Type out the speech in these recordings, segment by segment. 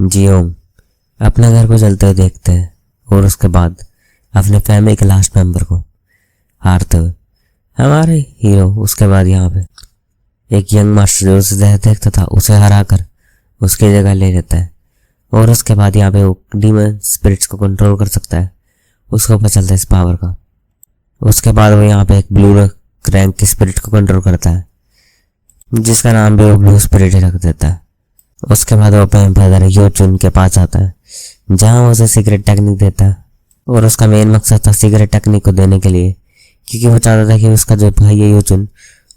जियो अपने घर को जलते हुए देखते हैं और उसके बाद अपने फैमिली के लास्ट मेंबर को हारते हुए। हमारे हीरो उसके बाद यहाँ पे एक यंग मास्टर जो उसे देखता था उसे हरा कर उसकी जगह ले लेता है और उसके बाद यहाँ पे वो डीमन स्पिरिट्स को कंट्रोल कर सकता है। उसको पता चलता है इस पावर का। उसके बाद वो यहाँ पे एक ब्लू रैंक की स्पिरिट को कंट्रोल करता है जिसका नाम भी वो ब्लू स्पिरिट रख देता है। उसके बाद वो अपने ब्रदर योचुन के पास आता है जहाँ वो उसे सीक्रेट टेक्निक देता है और उसका मेन मकसद था सीक्रेट टेक्निक को देने के लिए, क्योंकि वो चाहता था कि उसका जो भाई है योचुन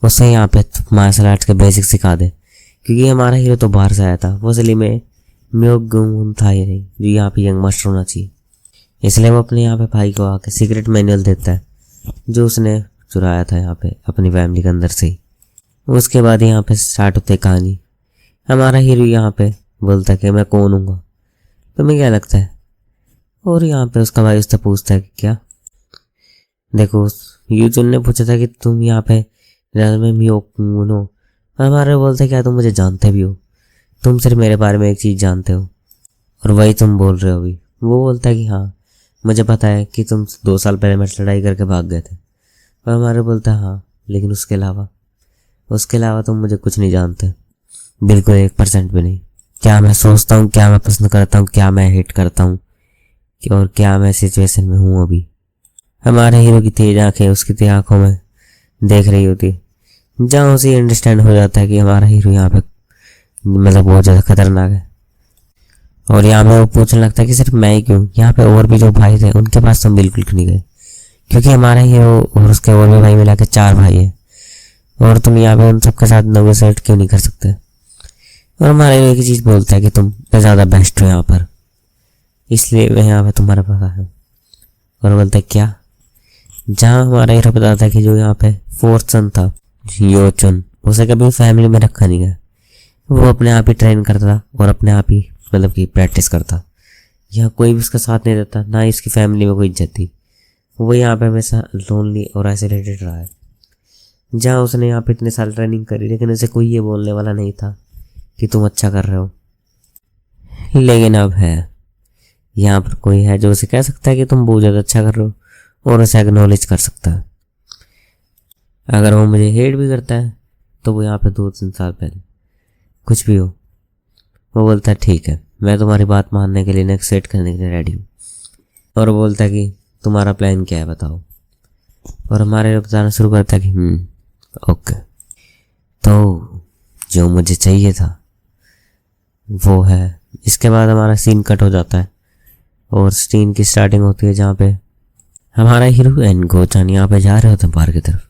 उसे यहाँ पे मार्शल आर्ट्स के बेसिक सिखा दे, क्योंकि हमारा हीरो तो बाहर से आया था, वो असली में म्योगुन था ही नहीं जो यहाँ पे यंग मास्टर होना चाहिए। इसलिए वो अपने यहाँ पे भाई को आके सीक्रेट मैनुअल देता है जो उसने चुराया था यहाँ पे अपनी फैमिली के अंदर से ही। उसके बाद यहाँ पे स्टार्ट होती है कहानी। हमारा हीरो यहाँ पे बोलता है कि मैं कौन हूँगा, तुम्हें क्या लगता है? और यहाँ पे उसका भाई उससे पूछता है कि क्या, देखो यूजुन ने पूछा था कि तुम यहाँ पे में म्योगुन हो। हमारा बोलता है क्या तुम मुझे जानते भी हो? तुम सिर्फ मेरे बारे में एक चीज़ जानते हो और वही तुम बोल रहे हो अभी। वो बोलता है कि हाँ मुझे पता है कि तुम 2 साल पहले मेरे लड़ाई करके भाग गए थे। और हमारे बोलता है हाँ, लेकिन उसके अलावा तुम मुझे कुछ नहीं जानते, बिल्कुल 1% भी नहीं। क्या मैं सोचता हूँ, क्या मैं पसंद करता हूँ, क्या मैं हेट करता हूँ और क्या मैं सिचुएशन में हूँ अभी। हमारे हीरो की तेज आंखें उसकी तेज आंखों में देख रही होती, जहाँ उसे अंडरस्टैंड हो जाता है कि हमारा हीरो यहाँ पे मतलब बहुत ज़्यादा खतरनाक है। और यहाँ पे वो पूछने लगता है कि सिर्फ मैं ही क्यों, यहाँ पे और भी जो भाई थे उनके पास तो बिल्कुल क्यों नहीं गए, क्योंकि हमारा हीरो और उसके और भी भाई मिला के 4 भाई है और तुम यहाँ पे उन सबके साथ नेगोशिएट क्यों नहीं कर सकते? और हमारा हीरो एक ही चीज़ बोलता है कि तुम ज़्यादा बेस्ट हो यहाँ पर, इसलिए मैं यहाँ पे तुम्हारे पास आया हूँ। और बोलता है क्या? जहाँ हमारा हीरो बताता है कि जो यहाँ पे 4th सन था योचुन, उसे कभी फैमिली में रखा नहीं गया, वो अपने आप ही ट्रेन करता था और अपने आप ही मतलब कि प्रैक्टिस करता। यहाँ कोई भी उसका साथ नहीं देता, ना ही इसकी फैमिली में कोई इज्जत थी। वो यहाँ पे हमेशा लोनली और आइसोलेटेड रहा है। जहाँ उसने यहाँ पे इतने साल ट्रेनिंग करी लेकिन उसे कोई ये बोलने वाला नहीं था कि तुम अच्छा कर रहे हो। लेकिन अब है, यहाँ पर कोई है जो उसे कह सकता है कि तुम बहुत ज़्यादा अच्छा कर रहे हो और उसे एक्नॉलेज कर सकता है। अगर वो मुझे हेट भी करता है तो वो यहाँ पे 2-3 साल पहले कुछ भी हो, वो बोलता है ठीक है मैं तुम्हारी बात मानने के लिए नेगोशिएट करने के लिए रेडी हूँ। और वो बोलता है कि तुम्हारा प्लान क्या है बताओ। और हमारे लोग बताना शुरू करता है कि ओके, तो जो मुझे चाहिए था वो है। इसके बाद हमारा सीन कट हो जाता है और सीन की स्टार्टिंग होती है जहाँ पे हमारा हीरो एंड गोचन यहाँ पे जा रहे होते हैं बाहर की तरफ।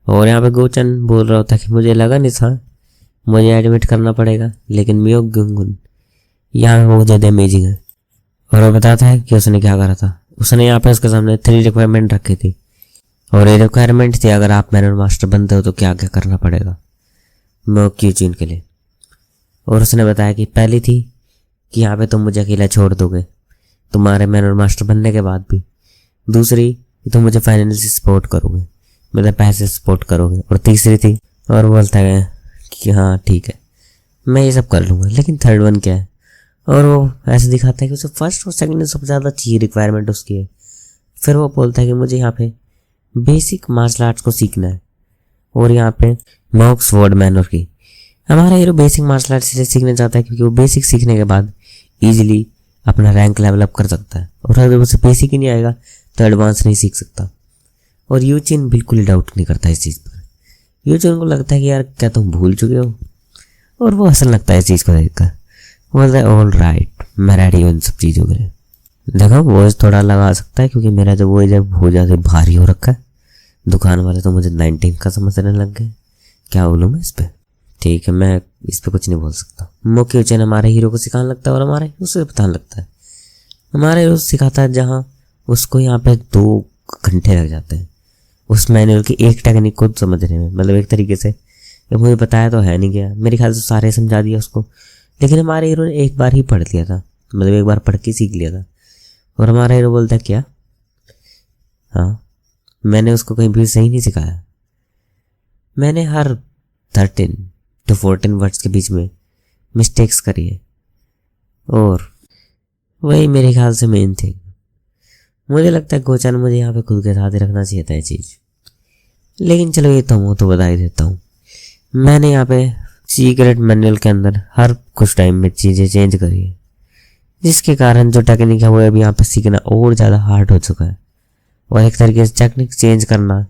और यहाँ पे गोचन बोल रहा होता है कि मुझे लगा नहीं था, मुझे एडमिट करना पड़ेगा, लेकिन म्योगुन यहाँ पे बहुत ज़्यादा अमेजिंग है। और वो बताता है कि उसने क्या करा था। उसने यहाँ पे उसके सामने 3 रिक्वायरमेंट रखी थी और ये रिक्वायरमेंट थी अगर आप मैनुअल मास्टर बनते हो तो क्या क्या करना पड़ेगा म्योगुन के लिए। और उसने बताया कि पहली थी कि यहाँ पे तुम मुझे अकेला छोड़ दोगे तुम्हारे मैनुअल मास्टर बनने के बाद भी। दूसरी कि तुम मुझे फाइनेंशियली सपोर्ट करोगे, मतलब पैसे सपोर्ट करोगे। और तीसरी थी, और बोलता है कि हाँ ठीक है मैं ये सब कर लूँगा, लेकिन 3rd वन क्या है। और वो ऐसे दिखाता है कि उसे 1st और 2nd में सबसे ज़्यादा अच्छी रिक्वायरमेंट उसकी है। फिर वो बोलता है कि मुझे यहाँ पे बेसिक मार्शल आर्ट्स को सीखना है और यहाँ पे मॉक स्वॉर्ड मैनर की। हमारा हीरो बेसिक मार्शल आर्ट्स सीखना चाहता है क्योंकि वो बेसिक सीखने के बाद ईजिली अपना रैंक लेवल अप कर सकता है, और अगर उसे बेसिक ही नहीं आएगा तो एडवांस नहीं सीख सकता। और यूचिन बिल्कुल ही डाउट नहीं करता इस चीज़ पर। यूचिन को लगता है कि यार क्या तुम भूल चुके हो, और वो हंसने लगता है इस चीज़ को देखकर। वो बोलता है ऑल राइट मैं रेडी हूँ इन सब चीज़ों के लिए। देखो वॉइस थोड़ा लगा सकता है क्योंकि मेरा जो वॉइस है बहुत ज़्यादा भारी हो रखा है, दुकान वाले तो मुझे 19 का समझने लग गए। क्या बोलूँ मैं इस पर? ठीक है मैं इस पर कुछ नहीं बोल सकता। म्योगुन हमारे हीरो को सिखाने लगता है और हमारे हीरो से बताने लगता है। हमारे हीरो सिखाता है जहाँ उसको यहाँ पे 2 घंटे लग जाते हैं उस मैनुअल की एक टेक्निक को समझने में। मतलब एक तरीके से मुझे बताया तो है नहीं गया, मेरे ख्याल से सारे समझा दिया उसको, लेकिन हमारे हीरो ने एक बार ही पढ़ लिया था, मतलब एक बार पढ़ के सीख लिया था। और हमारा हीरो बोलता है क्या? हाँ मैंने उसको कहीं भी सही नहीं सिखाया, मैंने हर 13 to 14 वर्ड्स के बीच में मिस्टेक्स करी है। और वही मेरे ख्याल से मेन थे। मुझे लगता है गोचान मुझे यहाँ पे खुद के साथ ही रखना चाहिए था ये चीज़, लेकिन चलो ये तो बता ही देता हूँ। मैंने यहाँ पे सीक्रेट मैनुअल के अंदर हर कुछ टाइम में चीज़ें चेंज करी है, जिसके कारण जो टेक्निक है वो अभी यहाँ पे सीखना और ज़्यादा हार्ड हो चुका है। और एक तरीके से टेक्निक चेंज करना,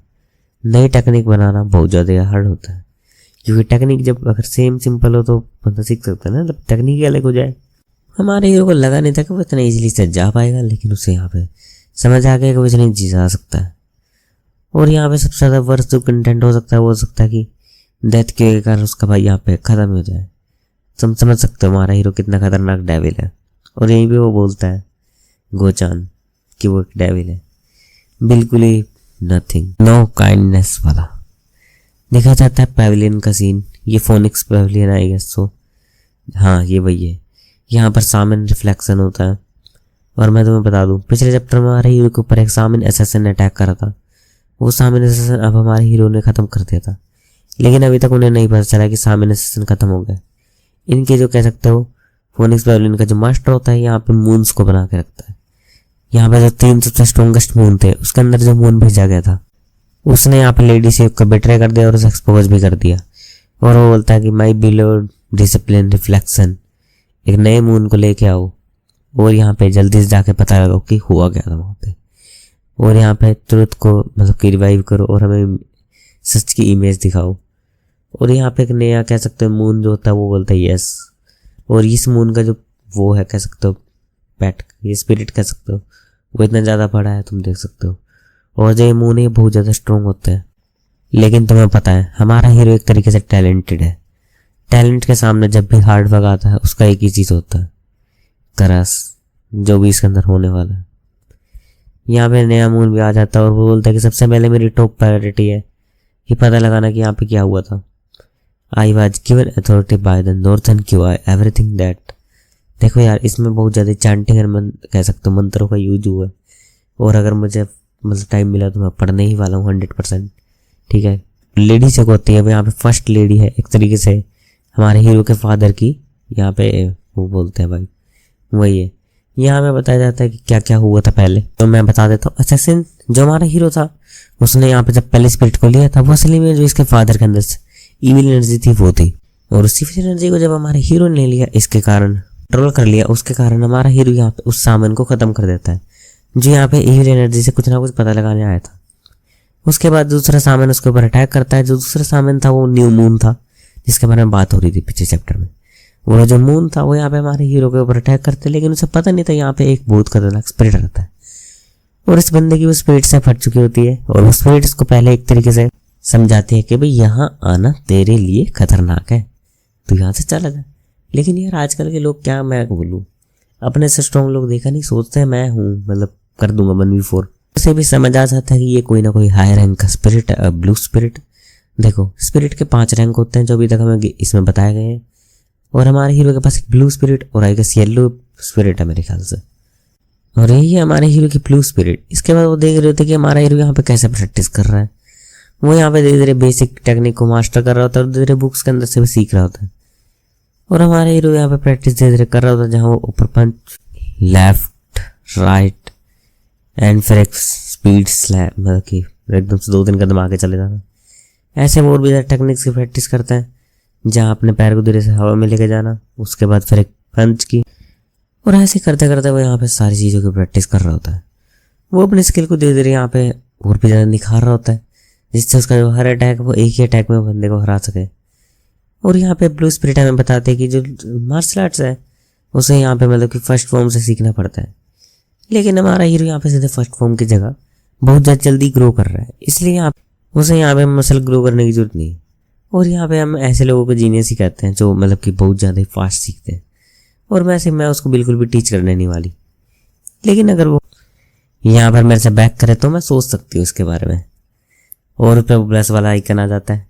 नई टेक्निक बनाना बहुत ज़्यादा हार्ड होता है, क्योंकि टेक्निक जब अगर सेम सिंपल हो तो बंदा सीख सकता है ना, जब टेक्निक अलग हो जाए। हमारे हीरो को लगा नहीं था कि वो इतना ईजिली से जा पाएगा, लेकिन उसे यहाँ पे समझ आ गया कि वो इतनी जी जा सकता है। और यहाँ पे सबसे ज़्यादा वर्स्ट जो कंटेंट हो सकता है वो हो सकता है कि डेथ के कारण उसका भाई यहाँ पे ख़त्म हो जाए। तुम समझ सकते हो हमारा हीरो कितना खतरनाक डेविल है। और यहीं पे वो बोलता है गोचान कि वो एक डेविल है, बिल्कुल ही नथिंग, नो काइंडनेस वाला। देखा जाता है पैविलियन का सीन, ये Phoenix pavilion I guess so, हाँ ये वही है। यहाँ पर सामन रिफ्लेक्शन होता है। और मैं तुम्हें बता दूं, पिछले चैप्टर में हमारे हीरो के ऊपर एक सामन एसेसिन ने अटैक करा था। वो सामन एसेसिन अब हमारे हीरो ने ख़त्म कर दिया था, लेकिन अभी तक उन्हें नहीं पता चला कि सामन एसेसिन ख़त्म हो गया। इनके जो कह सकते हो फोनिक्स पैविलियन का जो मास्टर होता है यहाँ पे मून्स को बना के रखता है। यहाँ पे जो 3 सबसे स्ट्रॉन्गेस्ट मून थे उसके अंदर जो मून भेजा गया था उसने यहाँ पे लेडी सेव को बेट्रे कर दिया और उसे एक्सपोज भी कर दिया। और वो बोलता है कि माई बिलोड डिसिप्लिन रिफ्लेक्शन, एक नए मून को लेके आओ और यहाँ पे जल्दी से जाके पता लगाओ कि हुआ क्या था वहाँ पे, और यहाँ पे ट्रुथ को मतलब कि रिवाइव करो और हमें सच की इमेज दिखाओ। और यहाँ पे एक नया कह सकते हो मून जो होता है वो बोलता है यस। और इस मून का जो वो है कह सकते हो पेट, ये स्पिरिट कह सकते हो, वो इतना ज़्यादा बड़ा है तुम देख सकते हो। और जो ये मून है बहुत ज़्यादा स्ट्रॉन्ग होता है। लेकिन तुम्हें पता है हमारा हीरो एक तरीके से टैलेंटेड है। टैलेंट के सामने जब भी हार्ड वर्क आता है उसका एक ही चीज़ होता है, क्रश, जो भी इसके अंदर होने वाला है। यहाँ पे नया मून भी आ जाता है और वो बोलता है कि सबसे पहले मेरी टॉप प्रायोरिटी है ये पता लगाना कि यहाँ पे क्या हुआ था। I was given authority by the northern QI everything that. देखो यार इसमें बहुत ज़्यादा चैंटिंग कह सकते हो मंत्रों का यूज हुआ है, और अगर मुझे मतलब टाइम मिला तो मैं पढ़ने ही वाला हूँ 100%। ठीक है, लेडी से होती है, यहाँ पे फर्स्ट लेडी है एक तरीके से हमारे हीरो के फादर की, यहाँ पे वो बोलते हैं भाई वही है। यहाँ में बताया जाता है कि क्या क्या हुआ था पहले, तो मैं बता देता हूँ। असैसिन जो हमारा हीरो था उसने यहाँ पे जब पहले स्पिरिट को लिया था वो असली में जो इसके फादर के अंदर से ईविल एनर्जी थी वो थी, और उसी एनर्जी को जब हमारे हीरो ने लिया इसके कारण कंट्रोल कर लिया, उसके कारण हमारा हीरो यहाँ पे उस सामान को खत्म कर देता है जो यहाँ पे ईविल एनर्जी से कुछ ना कुछ पता लगाने आया था। उसके बाद दूसरा सामान उसके ऊपर अटैक करता है। जो दूसरा सामान था वो न्यू मून था जिसके बारे में बात हो रही थी पिछले चैप्टर में। वो जो मून था वो यहाँ पे हमारे हीरो के ऊपर अटैक करते, लेकिन उसे पता नहीं था यहाँ पे एक बहुत खतरनाक स्पिरिट रहता है और इस बंदे की वो स्पिरिट से फट चुकी होती है। और वो स्पिरिट इसको पहले एक तरीके से समझाती है कि भाई यहाँ आना तेरे लिए खतरनाक है, तो यहाँ से चला जा। लेकिन यार आजकल के लोग क्या मैं बोलूँ, अपने से स्ट्रॉन्ग लोग देखा नहीं, सोचते हैं मैं हूँ मतलब कर दूंगा 1v4। उसे भी समझ आ जाता है कि ये कोई ना कोई हाई रैंक का स्पिरिट है, ब्लू स्पिरिट। देखो स्पिरिट के 5 रैंक होते हैं जो अभी तक हमें इसमें बताए गए हैं, और हमारे हीरो के पास एक ब्लू स्पिरिट और आई गेस येलो स्पिरिट है मेरे ख्याल से, और यही है हमारे हीरो की ब्लू स्पिरिट। इसके बाद वो देख रहे होते कि हमारा हीरो यहाँ पे कैसे प्रैक्टिस कर रहा है। वो यहाँ पे धीरे धीरे बेसिक टेक्निक को मास्टर कर रहा होता है और धीरे धीरे बुक्स के अंदर से भी सीख रहा होता है। और हमारा हीरो यहाँ पे प्रैक्टिस धीरे धीरे कर रहा होता है, जहाँ वो ऊपर पंच, लेफ्ट, राइट एंड फिर एक स्पीड स्लैप, मतलब कि एकदम से 2-3 कदम आगे चले जाना। ऐसे वो और भी टेक्निक्स की प्रैक्टिस करते हैं, जहाँ अपने पैर को धीरे से हवा में लेके जाना, उसके बाद फिर एक पंच की, और ऐसे करते करते वो यहाँ पे सारी चीज़ों की प्रैक्टिस कर रहा होता है। वो अपनी स्किल को धीरे धीरे यहाँ पे और भी ज़्यादा निखार रहा होता है, जिससे उसका जो हर अटैक वो एक ही अटैक में बंदे को हरा सके। और यहाँ पे ब्लू स्पिरिट हमें बताते हैं कि जो मार्शल आर्ट्स है उसे यहाँ पे मतलब कि फर्स्ट फॉर्म से सीखना पड़ता है, लेकिन हमारा हीरो यहाँ पे सीधे फर्स्ट फॉर्म की जगह बहुत ज़्यादा जल्दी ग्रो कर रहा है, इसलिए उसे यहाँ पे मसल ग्रो करने की जरूरत नहीं है। और यहाँ पे हम ऐसे लोगों को जीनियस ही कहते हैं जो मतलब कि बहुत ज़्यादा फास्ट सीखते हैं, और मैं उसको बिल्कुल भी टीच करने नहीं वाली। लेकिन अगर वो यहाँ पर मेरे से बैक करे तो मैं सोच सकती हूँ उसके बारे में, और उस पर प्लस वाला आइकन आ जाता है,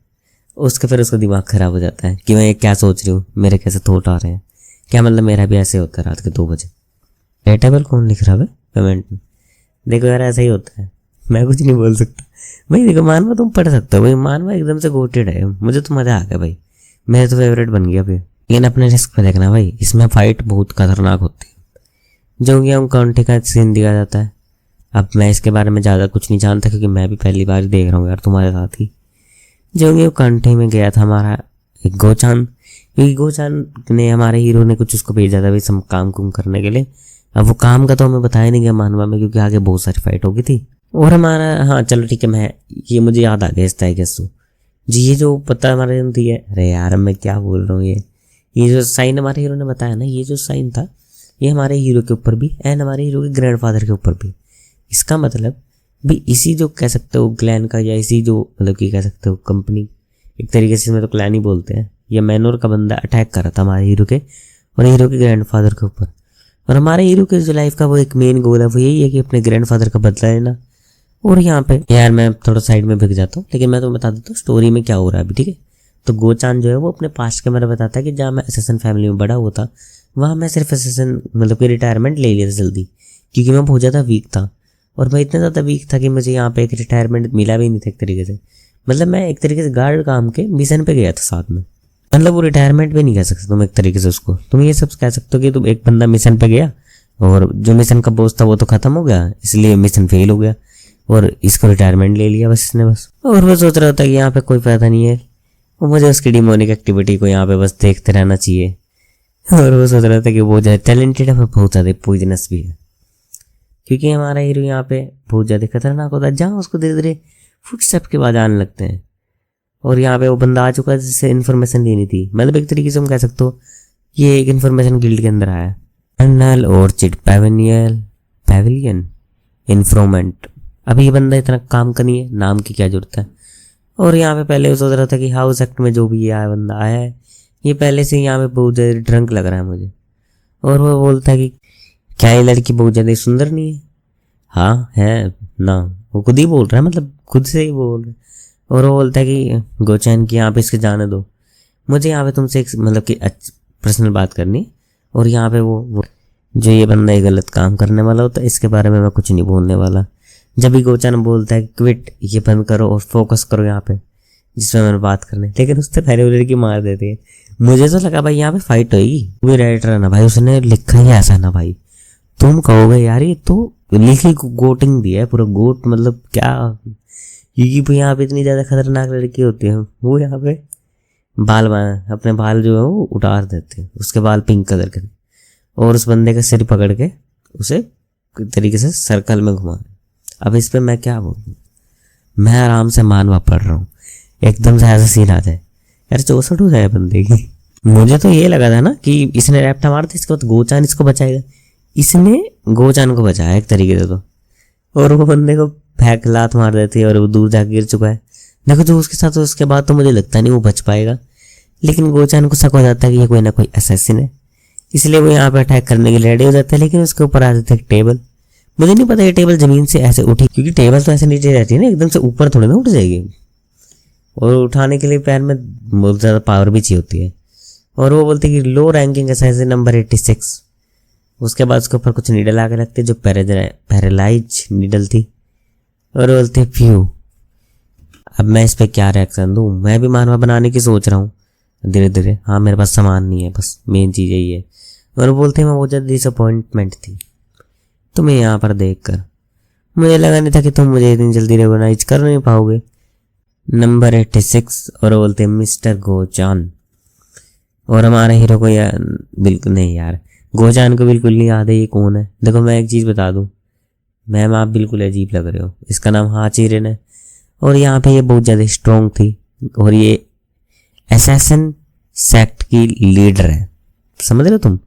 उसके फिर उसका दिमाग ख़राब हो जाता है कि मैं ये क्या सोच रही हूँ, मेरे कैसे थॉट आ रहे हैं, क्या मतलब मेरा भी ऐसे होता है रात के 2 बजे। रेटेबल कौन लिख रहा है कमेंट में? देखो यार ऐसा ही होता है, मैं कुछ नहीं बोल सकता भाई। देखो मानवा तुम पढ़ सकते हो भाई, मानवा एकदम से गोटेड है, मुझे तो मज़ा आ गया भाई, मेरा तो फेवरेट बन गया भाई। लेकिन अपने रिस्क पे देखना भाई, इसमें फाइट बहुत खतरनाक होती है। जो कि हम काउंटी का सीन दिया जाता है। अब मैं इसके बारे में ज़्यादा कुछ नहीं जानता क्योंकि मैं भी पहली बार देख रहा हूँ यार तुम्हारे साथ ही। जो कि वो काउंटी में गया था हमारा एक गोचान, क्योंकि गोचान ने हमारे हीरो ने कुछ उसको भेजा था भाई सब काम कुम करने के लिए। अब वो काम का तो हमें बताया नहीं गया मानवा में, क्योंकि आगे बहुत सारी फाइट हो गई थी। और हमारा, हाँ चलो ठीक है, मैं ये मुझे याद आ गया इस टाइगर जी, ये जो पता हमारे दिया है, अरे यार मैं क्या बोल रहा हूँ, ये जो साइन हमारे हीरो ने बताया ना, ये जो साइन था ये हमारे हीरो के ऊपर भी एंड हमारे हीरो के ग्रैंडफादर के ऊपर भी। इसका मतलब भी इसी जो कह सकते हो क्लैन का, या इसी जो मतलब कि कह सकते हो कंपनी, एक तरीके से इसमें तो क्लैन ही बोलते हैं, या मैनोर का बंदा अटैक कर रहा था हमारे हीरो के और हीरो के ग्रैंडफादर के ऊपर। और हमारे हीरो के जो लाइफ का वो एक मेन गोल है वो यही है कि अपने ग्रैंडफादर का बदला लेना। और यहाँ पे यार मैं थोड़ा साइड में भिग जाता हूँ, लेकिन मैं तो बता देता हूँ स्टोरी में क्या हो रहा है अभी, ठीक है। तो गोचान जो है वो अपने पास्ट के बारे में बताता है कि जहाँ मैं असेसन फैमिली में बड़ा हुआ था वहाँ मैं सिर्फ असेसन मतलब कि रिटायरमेंट ले लिया था जल्दी, क्योंकि मैं बहुत ज़्यादा वीक था। और मैं इतना ज़्यादा वीक था कि मुझे यहाँ पे एक रिटायरमेंट मिला भी नहीं था एक तरीके से। मतलब मैं एक तरीके से गार्ड काम के मिशन पे गया था साथ में, मतलब वो रिटायरमेंट भी नहीं कह सकते तुम एक तरीके से उसको, तुम ये सब कह सकते हो कि तुम एक बंदा मिशन पे गया और जो मिशन का बोझ था वो तो खत्म हो गया, इसलिए मिशन फेल हो गया और इसको रिटायरमेंट ले लिया बस इसने बस। और वो सोच रहा था कि यहाँ पे कोई फायदा नहीं है, और मुझे उसकी डिमोनिक एक्टिविटी को यहाँ पे बस देखते रहना चाहिए। और वो सोच रहा था कि बहुत ज़्यादा टैलेंटेड है पर बहुत ज़्यादा पॉइजनस भी है, क्योंकि हमारा हीरो यहाँ पे बहुत ज़्यादा खतरनाक होता है, जहाँ उसको धीरे धीरे फुटस्टेप के बाद आने लगते हैं। और यहाँ पे वो बंदा आ चुका है जिससे इन्फॉर्मेशन लेनी थी, मतलब एक तरीके से हम कह सकते हो ये एक इन्फॉर्मेशन गिल्ड के अंदर आया है। Colonel orchid pavilion informant. अभी ये बंदा इतना काम का नहीं है, नाम की क्या जरूरत है। और यहाँ पे पहले वो सोच रहा था कि हाउस एक्ट में जो भी ये बंदा आया है ये पहले से यहाँ पे बहुत ज़्यादा ड्रंक लग रहा है मुझे। और वो बोलता है कि क्या ये लड़की बहुत ज़्यादा सुंदर नहीं है? हाँ है ना, वो खुद ही बोल रहा है, मतलब खुद से ही बोल रहा है। और वो बोलता है कि गोचैन की यहाँ पे इसके जाने दो, मुझे यहाँ पे तुमसे एक मतलब कि पर्सनल बात करनी है। और यहाँ पे वो जो ये बंदा ये गलत काम करने वाला होता है इसके बारे में मैं कुछ नहीं बोलने वाला। जब भी गोचैन बोलता है क्विट, ये बंद करो और फोकस करो यहाँ पे जिसमें मैंने बात करनी, लेकिन उससे पहले वो लड़की मार देती है। मुझे तो लगा भाई यहाँ पे फाइट होगी, वो राइटर है ना भाई, उसने लिखा ही ऐसा ना भाई, तुम कहोगे यार ये तो लिखी गोटिंग दी है पूरा गोट, मतलब क्या, क्योंकि भाई यहाँ पे इतनी ज़्यादा खतरनाक लड़की होती है। वो यहाँ पे अपने बाल जो है वो उतार देते हैं, उसके बाल पिंक कलर के, और उस बंदे का सिर पकड़ के उसे तरीके से सर्कल में घुमा। अब इस पे मैं क्या बोलूँ, मैं आराम से मानवा पढ़ रहा हूँ, एकदम से ऐसा सीन आ जाए यार 64 हो जाए बंदे की। मुझे तो ये लगा था ना कि इसने रैप्टा मार दिया, इसके बाद गोचान इसको बचाएगा, इसने गोचान को बचाया एक तरीके से तो। और वो बंदे को फेंक लात मार देती है और वो दूर जाकर गिर चुका है। देखो जो उसके साथ उसके बाद तो मुझे लगता नहीं वो बच पाएगा, लेकिन गोचान को शक हो जाता है कि ये कोई ना कोई असैसिन है, इसलिए वो यहाँ पे अटैक करने के लिए रेडी हो जाता है। लेकिन उसके ऊपर आ जाता है टेबल। मुझे नहीं पता ये टेबल जमीन से ऐसे उठी, क्योंकि टेबल तो ऐसे नीचे रहती है ना, एकदम से ऊपर थोड़ी ना उठ जाएगी, और उठाने के लिए पैर में बहुत ज़्यादा पावर भी चाहिए होती है। और वो बोलते कि लो रैंकिंग असैसिन नंबर 86। उसके बाद उसके ऊपर कुछ नीडल आके लगते जो पैरालाइज नीडल थी, और बोलते फ्यू। अब मैं इस पर क्या रिएक्शन दूँ, मैं भी मानवा बनाने की सोच रहा हूँ धीरे धीरे। हाँ मेरे पास सामान नहीं है, बस मेन चीज़ यही है। और बोलते मैं बहुत ज़्यादा डिसअपॉइंटमेंट थी तुम्हें यहाँ पर देखकर, मुझे लगा नहीं था कि तुम मुझे इतनी जल्दी रिकॉग्नाइज कर नहीं पाओगे। नंबर 86। और बोलते मिस्टर गोचान। और हमारे हीरो को यार बिल्कुल नहीं यार, गोचान को बिल्कुल नहीं याद है ये कौन है। देखो मैं एक चीज़ बता दूँ मैम, आप बिल्कुल अजीब लग रहे हो। इसका नाम हाचिरन है, और यहाँ पे ये बहुत ज़्यादा स्ट्रॉन्ग थी, और ये असैसिन सेक्ट की लीडर है, समझ रहे हो तुम,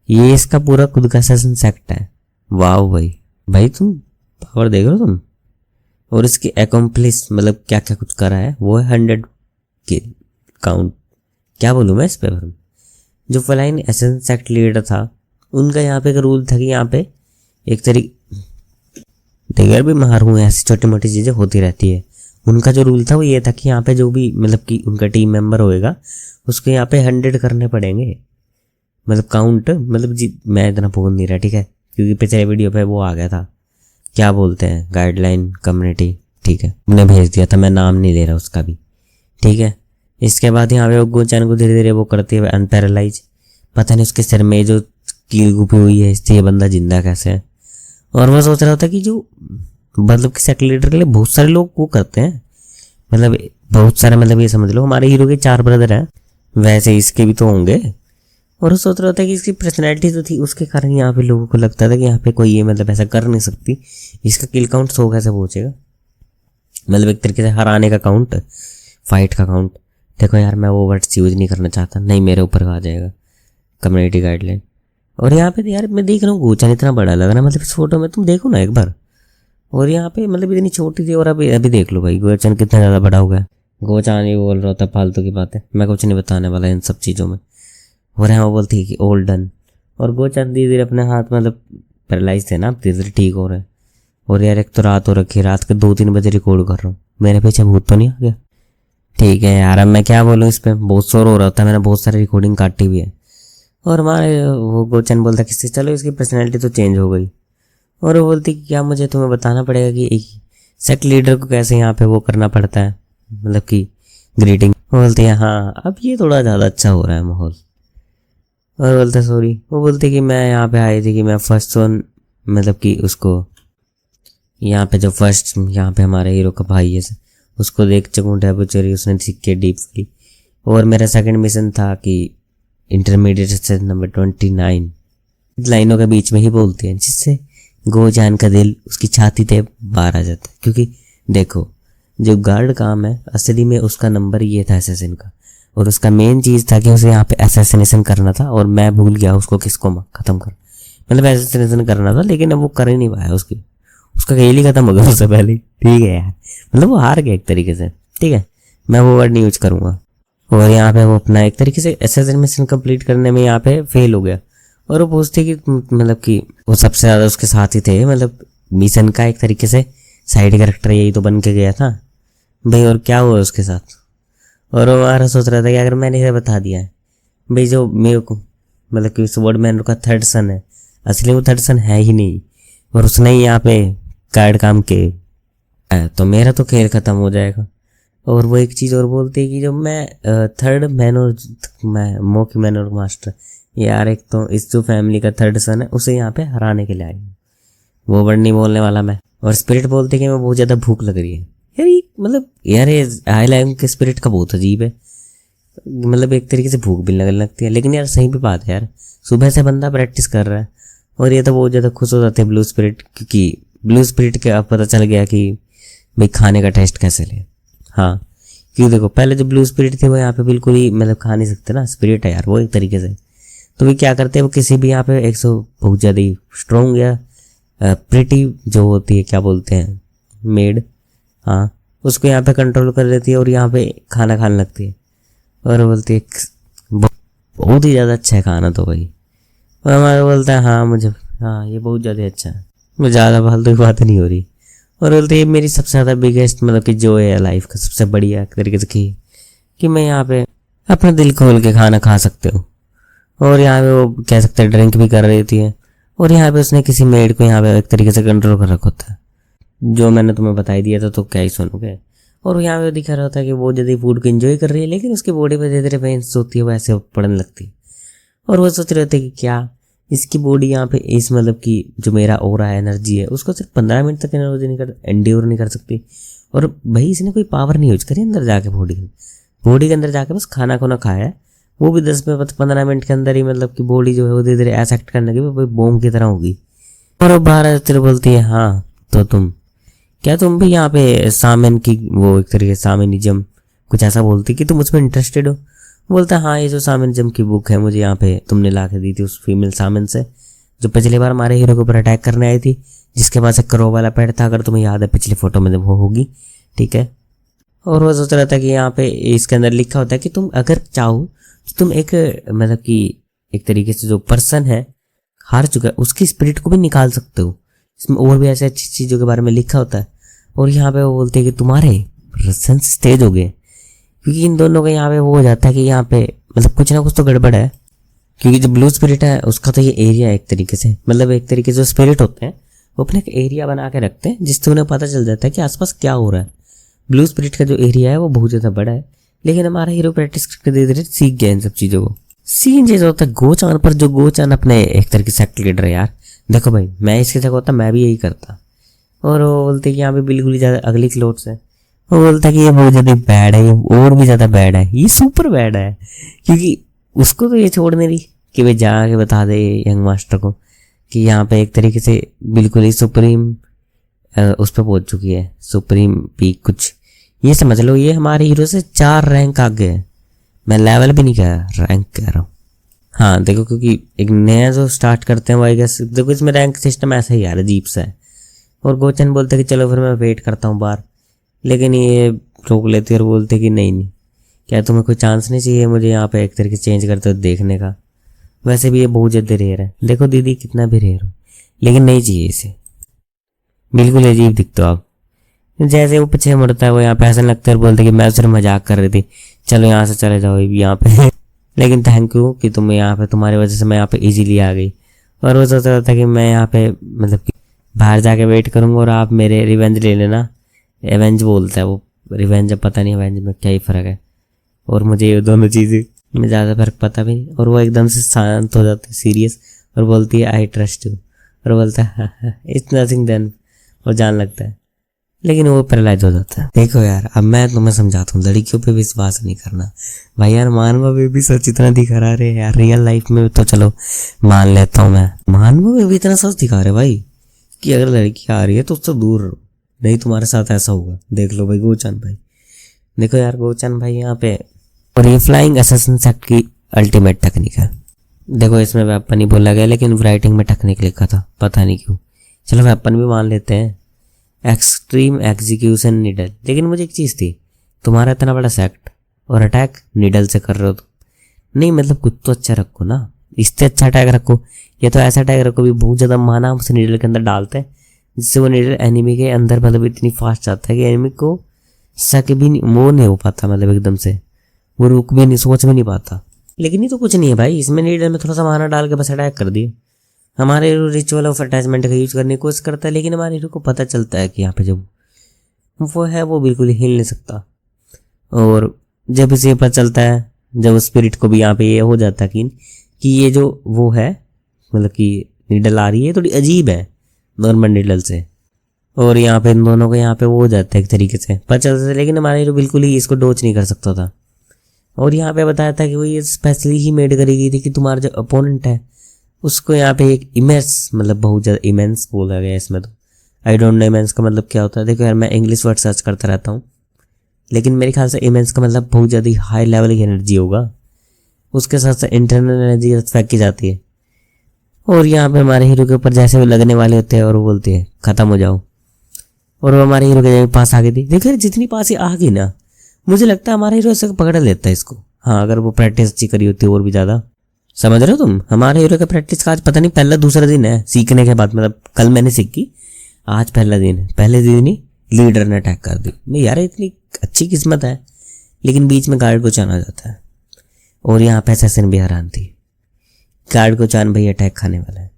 ये इसका पूरा खुद का असैसिन सेक्ट है। वाह भाई तुम पावर देख रहे हो तुम। और इसकी अकम्प्लिस मतलब क्या क्या कुछ करा है वो है 100 के काउंट। क्या बोलूँ मैं इस पे, जो फलाइन असैसिन सेक्ट लीडर था उनका यहाँ पे एक रूल था कि यहाँ पे एक तरीके देगर भी मार हुए, ऐसी छोटी मोटी चीज़ें होती रहती है। उनका जो रूल था वो ये था कि यहाँ पे जो भी मतलब कि उनका टीम मेंबर होएगा उसको यहाँ पे 100 करने पड़ेंगे, मतलब काउंट, मतलब जी मैं इतना बोल नहीं रहा ठीक है, क्योंकि पिछले वीडियो पे वो आ गया था क्या बोलते हैं गाइडलाइन कम्युनिटी, ठीक है, मैंने भेज दिया था, मैं नाम नहीं ले रहा उसका भी, ठीक है। इसके बाद यहाँ पे वो गोचान को धीरे धीरे वो करती है अनपैरालाइज। पता नहीं उसके सिर में जो कील गुपी हुई है इससे ये बंदा जिंदा कैसे है। और वो सोच रहा होता कि जो मतलब कि सेक्रेटरी के लिए बहुत सारे लोग वो करते हैं, मतलब बहुत सारे, मतलब ये समझ लो हमारे हीरो के 4 ब्रदर हैं, वैसे इसके भी तो होंगे। और वो सोच रहा होता है कि इसकी पर्सनैलिटी जो थी उसके कारण यहाँ पे लोगों को लगता था कि यहाँ पे कोई ये मतलब ऐसा कर नहीं सकती, इसका किल काउंट 100 कैसे पहुंचेगा, मतलब एक तरीके से हराने का काउंट, फाइट का काउंट। देखो यार मैं वो वर्ड्स यूज नहीं करना चाहता, नहीं मेरे ऊपर आ जाएगा कम्युनिटी गाइडलाइन। और यहाँ पे यार मैं देख रहा हूँ गोचान इतना बड़ा लग रहा है, मतलब इस फोटो में तुम देखो ना एक बार। और यहाँ पे मतलब इतनी छोटी थी और अभी अभी देख लो भाई गोचान कितना ज़्यादा बड़ा हो गया। गोचान ही बोल रहा होता फालतू की बातें, मैं कुछ नहीं बताने वाला इन सब चीज़ों में। और यहाँ वो बोलती है कि ओल्डन, और गोचान धीरे धीरे अपने हाथ मतलब पैरालाइज थे ना, धीरे धीरे ठीक हो रहे हैं। और यार एक तो रात हो रखी है, रात के 2-3 बजे रिकॉर्ड कर रहा हूँ, मेरे पीछे भूत तो नहीं आ गया। ठीक है यार अब मैं क्या बोलूँ, इस पर बहुत शोर हो रहा था, मैंने बहुत सारी रिकॉर्डिंग काटी हुई है। और हमारे वो गोचन बोलता किससे, चलो इसकी पर्सनैलिटी तो चेंज हो गई। और वो बोलती कि क्या मुझे तुम्हें बताना पड़ेगा कि एक सेक्ट लीडर को कैसे यहाँ पे वो करना पड़ता है, मतलब कि ग्रीटिंग। वो बोलती है हाँ अब ये थोड़ा ज़्यादा अच्छा हो रहा है माहौल। और बोलते सॉरी, वो बोलती कि मैं यहाँ पे आई थी कि मैं फर्स्ट वन, मतलब कि उसको यहाँ पे जो फर्स्ट यहाँ पे हमारे हीरो का भाई है उसको देख चुकूँ डेबुचरी, उसने सीख के डीप की। और मेरा सेकंड मिशन था कि इंटरमीडिएट से नंबर 29 लाइनों के बीच में ही बोलते हैं, जिससे गोजान का दिल उसकी छाती पे बाहर आ जाता है। क्योंकि देखो जो गार्ड काम है असली में उसका नंबर ये था असैसिन का, और उसका मेन चीज़ था कि उसे यहाँ पे असैसिनेशन करना था। और मैं भूल गया उसको किसको ख़त्म कर, मतलब असैसिनेशन करना था, लेकिन अब वो कर ही नहीं पाया, उसका खेल ही खत्म हो गया उससे पहले। ठीक है यार, मतलब वो हार गया एक तरीके से। ठीक है मैं वो वर्ड नहीं यूज करूँगा। और यहाँ पे वो अपना एक तरीके से असैसिन मिशन कंप्लीट करने में यहाँ पे फेल हो गया। और वो पूछते कि मतलब कि वो सबसे ज़्यादा उसके साथ ही थे, मतलब मिशन का एक तरीके से साइड कैरेक्टर यही तो बन के गया था भाई, और क्या हुआ उसके साथ। और वो हमारा सोच रहा था कि अगर मैंने इसे बता दिया है भाई जो मेरे को मतलब कि उस वर्डमैन का थर्ड सन है, असली वो थर्ड सन है ही नहीं, और उसने ही यहाँ पे गार्ड काम के, तो मेरा तो खेल ख़त्म हो जाएगा। और वो एक चीज़ और बोलती है कि जो मैं थर्ड मैन और मैं मोकी मैन और मास्टर, यार एक तो इस जो फैमिली का थर्ड सन है उसे यहाँ पे हराने के लिए आई हूँ, वो वर्ड नहीं बोलने वाला मैं। और स्पिरिट बोलते कि मैं बहुत ज़्यादा भूख लग रही है यार, ये मतलब यार ये हाई लाइन के स्पिरिट का बहुत अजीब है, मतलब एक तरीके से भूख भी लगने लगती है। लेकिन यार सही भी बात है यार, सुबह से बंदा प्रैक्टिस कर रहा है और ये तो बहुत ज़्यादा खुश हो जाते हैं ब्लू स्पिरिट, क्योंकि ब्लू स्पिरिट के अब पता चल गया कि भाई खाने का टेस्ट कैसे ले। हाँ क्यों देखो पहले जो ब्लू स्पिरिट थे वो यहाँ पे बिल्कुल ही मतलब खा नहीं सकते ना, स्पिरिट है यार वो एक तरीके से। तो वे क्या करते हैं, वो किसी भी यहाँ पे 100 बहुत ज़्यादा ही स्ट्रॉन्ग या प्रिटी जो होती है क्या बोलते हैं मेड, हाँ उसको यहाँ पे कंट्रोल कर लेती है और यहाँ पे खाना खाने लगती है। और बोलती है बहुत ही ज़्यादा अच्छा है खाना तो भाई। और हमारा बोलता है हाँ मुझे, हाँ ये बहुत ज़्यादा अच्छा है, मुझे ज़्यादा फालतू की बातें नहीं हो रही। और बोलते है मेरी सबसे ज़्यादा बिगेस्ट मतलब कि जो है लाइफ का सबसे बढ़िया एक तरीके से कि मैं यहाँ पे अपना दिल खोल के खाना खा सकते हो। और यहाँ पे वो कह सकते हैं ड्रिंक भी कर रही थी है। और यहाँ पे उसने किसी मेड को यहाँ पे एक तरीके से कंट्रोल कर रखा होता है, जो मैंने तुम्हें बता ही दिया था तो क्या ही सुनोगे। और यहाँ पे दिखा रहा होता है कि वो जल्दी फूड को एंजॉय कर रही है, लेकिन उसकी बॉडी पे धीरे धीरे पेंस होती है, वो ऐसे पड़ने लगती है। और वो सोच रहे होते कि क्या इसकी बॉडी यहाँ पे इस मतलब कि जो मेरा और है एनर्जी है उसको सिर्फ 15 मिनट तक एनर्जी नहीं कर एंड्योर नहीं कर सकती। और भाई इसने कोई पावर नहीं यूज करी अंदर जाके, बॉडी के अंदर जाके बस खाना खोना खाया है, वो भी 10-15 मिनट के अंदर ही मतलब कि बॉडी जो है वो धीरे धीरे ऐसा एक्ट करने लगी वो बॉम्ब की तरह होगी। और वो बाहर तेरे बोलती है हाँ तो तुम भी यहाँ पे सामेन की वो एक तरीके से सामेनिज्म कुछ ऐसा बोलती कि तुम उसमें इंटरेस्टेड हो। बोलता हाँ ये जो सामेनिज्म की बुक है मुझे यहाँ पे तुमने ला के दी थी उस फीमेल सामेन से, जो पिछली बार हमारे हीरो के ऊपर अटैक करने आई थी, जिसके पास एक करो वाला पेड़ था, अगर तुम्हें याद है पिछली फोटो में वो होगी। ठीक है और वो सोच रहा था कि यहाँ पे इसके अंदर लिखा होता है कि तुम अगर चाहो तो तुम एक मतलब कि एक तरीके से जो पर्सन है हार चुका है उसकी स्पिरिट को भी निकाल सकते हो, इसमें और भी ऐसे अच्छी चीज़ों के बारे में लिखा होता है। और यहाँ पे वो बोलते हैं कि तुम्हारे सेंस तेज हो गए, क्योंकि इन दोनों का यहाँ पे वो हो जाता है कि यहाँ पे मतलब कुछ ना कुछ तो गड़बड़ है। क्योंकि जो ब्लू स्पिरिट है उसका तो ये एरिया है एक तरीके से, मतलब एक तरीके से जो स्पिरिट होते हैं वो अपने एक एरिया बना के रखते हैं जिससे उन्हें पता चल जाता है कि आसपास क्या हो रहा है। ब्लू स्पिरिट का जो एरिया है वो बहुत ज़्यादा बड़ा है, लेकिन हमारा हीरो प्रैक्टिस करके धीरे धीरे सीख गया इन सब चीज़ों को। सीन जैसा होता है गोचान पर, जो गोचान अपने एक तरह की सेक्ट लीडर है यार। देखो भाई, मैं इसकी जगह होता मैं भी यही करता। और वो बोलते कि यहाँ पे बिल्कुल ही ज़्यादा अगली क्लोथ्स है। वो बोलता कि ये बहुत ज़्यादा बैड है, ये और भी ज़्यादा बैड है, ये सुपर बैड है। क्योंकि उसको तो ये छोड़ नहीं रही कि वे जाके बता दे यंग मास्टर को कि यहाँ पे एक तरीके से बिल्कुल ही सुप्रीम उस पर पहुंच चुकी है, सुप्रीम पीक कुछ। ये समझ लो ये हमारे हीरो से 4 रैंक आगे है। मैं लेवल भी नहीं कह रहा, रैंक कह रहा हूँ। हाँ देखो, क्योंकि एक नया जो स्टार्ट करते हैं वो आई गेस, देखो इसमें रैंक सिस्टम ऐसा ही यार अजीब सा है। और गोचन बोलते कि चलो फिर मैं वेट करता हूँ बाहर, लेकिन ये रोक लेती है और बोलते कि नहीं नहीं, क्या तुम्हें कोई चांस नहीं चाहिए मुझे यहाँ पे एक तरीके से चेंज करते हुए देखने का? वैसे भी ये बहुत ज़्यादा रेयर है, देखो दीदी कितना भी रेयर हो, लेकिन नहीं चाहिए इसे। बिल्कुल अजीब दिखते हो आप। जैसे वो पीछे मुड़ता है वो यहाँ पे ऐसा लगता है और बोलते कि मैं सिर्फ मजाक कर रही थी, चलो यहाँ से चले जाओ यहाँ पे लेकिन थैंक यू कि तुम यहाँ पे, तुम्हारी वजह से मैं यहाँ पे इजीली आ गई। और वो सोच रहा था कि मैं यहाँ पे मतलब कि बाहर जाके वेट करूँगा और आप मेरे रिवेंज ले लेना। एवेंज बोलता है वो, रिवेंज अब पता नहीं एवेंज में क्या ही फ़र्क है। और मुझे ये दोनों चीज़ें में ज़्यादा फर्क पता भी नहीं। और वो एकदम से शांत हो जाती है, सीरियस, और बोलती है आई ट्रस्ट यू। और बोलता है इट्स नथिंग देन, और जान लगता है। लेकिन वो पैरालाइज हो जाता है। देखो यार, अब मैं तुम्हें समझाता हूँ, लड़कियों पे विश्वास नहीं करना भाई। यार मानवा में भी सच इतना दिखा रहा है यार, रियल लाइफ में तो चलो मान लेता हूँ मैं, मानवा में भी इतना सच दिखा रहे भाई कि अगर लड़की आ रही है तो उससे दूर रहो, नहीं तुम्हारे साथ ऐसा होगा। देख लो भाई गोचान भाई, देखो यार गोचान भाई यहाँ पे। और ये फ्लाइंग असैसिन सेक्ट की अल्टीमेट टेक्निक है। देखो इसमें वेपन नहीं बोला गया, लेकिन राइटिंग में टेक्निक लिखा था, पता नहीं क्यों। चलो वेपन भी मान लेते हैं, एक्सट्रीम एग्जीक्यूशन नीडल। लेकिन मुझे एक चीज़ थी, तुम्हारा इतना बड़ा सेक्ट और अटैक नीडल से कर रहे हो तो नहीं, मतलब कुछ तो अच्छा रखो ना, इससे अच्छा अटैक रखो। या तो ऐसा अटैक रखो भी बहुत ज़्यादा माना उस नीडल के अंदर डालते हैं, जिससे वो नीडल एनिमी के अंदर मतलब इतनी फास्ट जाता है कि एनिमी को शक भी नहीं, वो नहीं हो पाता, मतलब एकदम से वो रुक भी नहीं, सोच भी नहीं पाता। लेकिन ये तो कुछ नहीं है भाई, इसमें नीडल में थोड़ा सा माना डाल के बस अटैक कर दिए। हमारे हीरो रिचुअल ऑफ अटैचमेंट का यूज करने की कोशिश करता है, लेकिन हमारे हीरो को पता चलता है कि यहाँ पे जब वो है वो बिल्कुल हिल नहीं सकता। और जब इसे पता चलता है, जब स्पिरिट को भी यहाँ पे ये हो जाता है कि ये जो वो है, मतलब कि नीडल आ रही है थोड़ी अजीब है नॉर्मल नीडल से। और यहाँ पे इन दोनों को यहाँ पे वो हो जाता है एक तरीके से पता चलता था, लेकिन हमारे हीरो बिल्कुल ही इसको डोच नहीं कर सकता था। और यहाँ पे बताया था कि वो ये स्पेशली ही मेड करी गई थी कि तुम्हारा जो अपोनेंट है उसको यहाँ पे एक इमेंस, मतलब बहुत ज़्यादा इमेंस बोला गया इसमें। तो आई डोंट नो इमेंस का मतलब क्या होता है। देखो यार मैं इंग्लिश वर्ड सर्च करता रहता हूँ, लेकिन मेरे ख्याल से इमेंस का मतलब बहुत ज़्यादा हाई लेवल की एनर्जी होगा, उसके साथ साथ इंटरनल एनर्जी फेंकी जाती है। और यहाँ पे हमारे हीरो के ऊपर जैसे वो लगने वाले होते हैं और वो बोलते हैं ख़त्म हो जाओ, और वो हमारे हीरो के पास आ गई थी। देखो जितनी पास ही आ गई ना, मुझे लगता है हमारा हीरो ऐसे पकड़ लेता है इसको। हाँ अगर वो प्रैक्टिस अच्छी करी होती है और भी ज़्यादा। समझ रहे हो तुम, हमारे हीरो का प्रैक्टिस का आज पता नहीं पहला दूसरा दिन है सीखने के बाद, मतलब कल मैंने सीखी, आज पहला दिन है। पहले दिन ही लीडर ने अटैक कर दी। नहीं यार इतनी अच्छी किस्मत है, लेकिन बीच में गार्ड को चान आ जाता है। और यहाँ पे असैसिन भी हैरान थी, गार्ड को चान भाई अटैक खाने वाला है,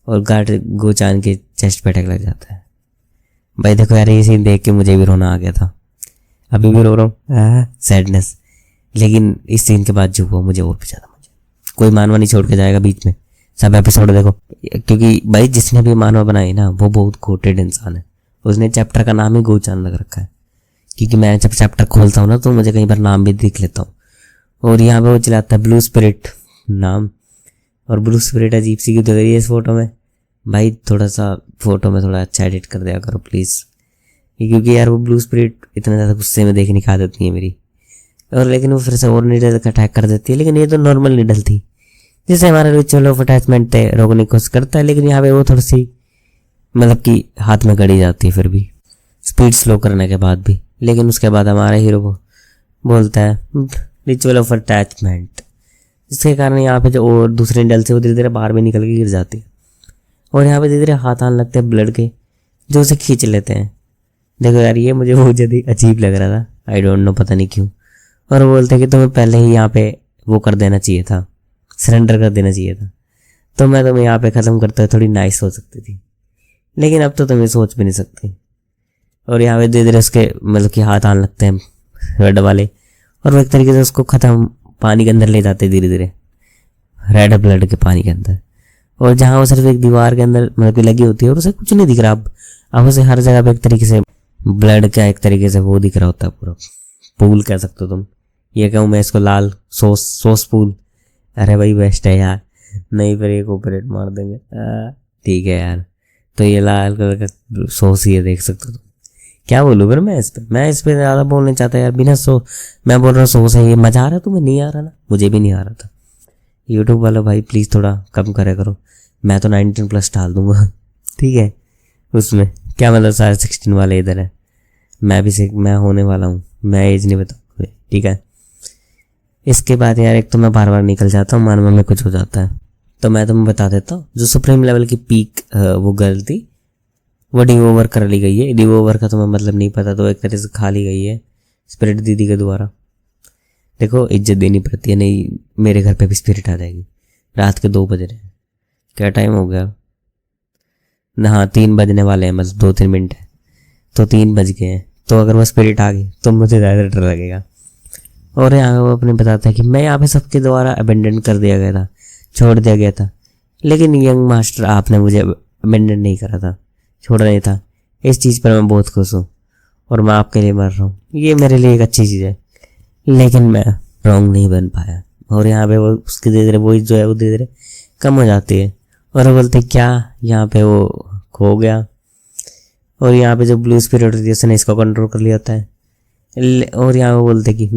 और गार्ड गोचान के चेस्ट पे अटैक लग जाता है। भाई देखो यार ये सीन देख के मुझे भी रोना आ गया था, अभी भी रो रहा हूँ, सैडनेस। लेकिन इस सीन के बाद जो हुआ मुझे और भी ज़्यादा, मुझे कोई मानवा नहीं छोड़ के जाएगा बीच में, सब एपिसोड देखो। क्योंकि भाई जिसने भी मानवा बनाई ना वो बहुत गोटेड इंसान है। उसने चैप्टर का नाम ही गोचान लग रखा है, क्योंकि मैं जब चैप्टर खोलता हूँ ना तो मुझे कई बार नाम भी दिख लेता हूँ। और यहाँ पे वो चलाता है ब्लू स्पिरिट नाम, और ब्लू स्पिरिट अजीब सी क्यों लग रही है इस फोटो में। भाई थोड़ा सा फोटो में थोड़ा अच्छा एडिट कर दिया करो प्लीज़, क्योंकि यार वो ब्लू स्पिरिट इतना ज़्यादा गुस्से में देखने की आदत नहीं है मेरी। और लेकिन वो फिर से और नीडल का अटैक कर देती है, लेकिन ये तो नॉर्मल नीडल थी जिसे हमारा रिचुअल ऑफ अटैचमेंट थे रोकने की कोशिश करता है। लेकिन यहाँ पे वो थोड़ी सी मतलब कि हाथ में गड़ी जाती है फिर भी, स्पीड स्लो करने के बाद भी। लेकिन उसके बाद हमारा हीरो को बोलता है रिचुअल ऑफ अटैचमेंट, जिसके कारण यहाँ पे जो और दूसरे नीडल से वो धीरे धीरे बाहर भी निकल के गिर जाती है। और यहाँ पे धीरे धीरे हाथ आने लगते हैं ब्लड के, जो उसे खींच लेते हैं। देखो यार ये मुझे बहुत ज़्यादा अजीब लग रहा था, आई डोंट नो पता नहीं क्यों। और वो बोलते हैं कि तुम्हें पहले ही यहाँ पे वो कर देना चाहिए था, सरेंडर कर देना चाहिए था, तो मैं तुम्हें यहाँ पे ख़त्म करते हुए थोड़ी नाइस हो सकती थी, लेकिन अब तो तुम्हें सोच भी नहीं सकती। और यहाँ पे धीरे धीरे उसके मतलब कि हाथ आने लगते हैं रेड वाले, और वो एक तरीके से उसको ख़त्म पानी के अंदर ले जाते धीरे धीरे, रेड ब्लड के पानी के अंदर। और जहाँ वो सिर्फ एक दीवार के अंदर मतलब कि लगी होती है और उसे कुछ नहीं दिख रहा, अब उसे हर जगह पे एक तरीके से ब्लड का एक तरीके से वो दिख रहा होता है, पूरा पूल कह सकते हो तुम। ये कहूँ मैं इसको लाल सोस पूल, अरे भाई बेस्ट है यार, नहीं फिर ये कॉपीराइट मार देंगे। ठीक है यार, तो ये लाल कलर का सोस ही है, देख सकते हो तुम। क्या बोलूँ फिर मैं इस पे ज़्यादा बोलने चाहता यार, बिना मैं बोल रहा हूँ सोस है। ये मज़ा आ रहा है तुम्हें? नहीं आ रहा ना, मुझे भी नहीं आ रहा था। यूट्यूब वालों भाई प्लीज़ थोड़ा कम करे करो, मैं तो 19+ डाल दूंगा। ठीक है, उसमें क्या मतलब, सारे 16 वाले इधर है, मैं होने वाला हूँ, मैं एज नहीं बताऊँ। ठीक है, इसके बाद यार एक तो मैं बार बार निकल जाता हूँ, मानवा में कुछ हो जाता है, तो मैं तुम्हें बता देता हूँ। जो सुप्रीम लेवल की पीक वो गर्ल थी, वो डिवोवर कर ली गई है। डिवोवर का तुम्हें मतलब नहीं पता, तो एक तरह से खा ली गई है स्पिरिट दीदी के द्वारा। देखो इज्जत देनी पड़ती है, नहीं मेरे घर पे भी स्पिरिट आ जाएगी। रात के 2 बज रहे हैं, क्या टाइम हो गया ना? हाँ 3 बजने वाले हैं, मतलब 2-3 मिनट है, तो 3 बज गए हैं। तो अगर वो स्पिरिट आ गई तो मुझे ज़्यादा डर लगेगा। और यहाँ वो अपने बताता है कि मैं यहाँ पे सबके द्वारा अबेंडन कर दिया गया था, छोड़ दिया गया था, लेकिन यंग मास्टर आपने मुझे अबेंडन नहीं करा था, छोड़ा नहीं था। इस चीज़ पर मैं बहुत खुश हूँ और मैं आपके लिए मर रहा हूँ। ये मेरे लिए एक अच्छी चीज़ है, लेकिन मैं रॉन्ग नहीं बन पाया। और यहाँ पे वो उसकी धीरे धीरे वही जो है वो धीरे धीरे कम हो जाती है। और वो बोलते क्या, यहाँ पे वो खो गया, और यहाँ पे जो ब्लू स्पिरिट होती है उसने इसको कंट्रोल कर लिया होता है। और यहाँ वो बोलते कि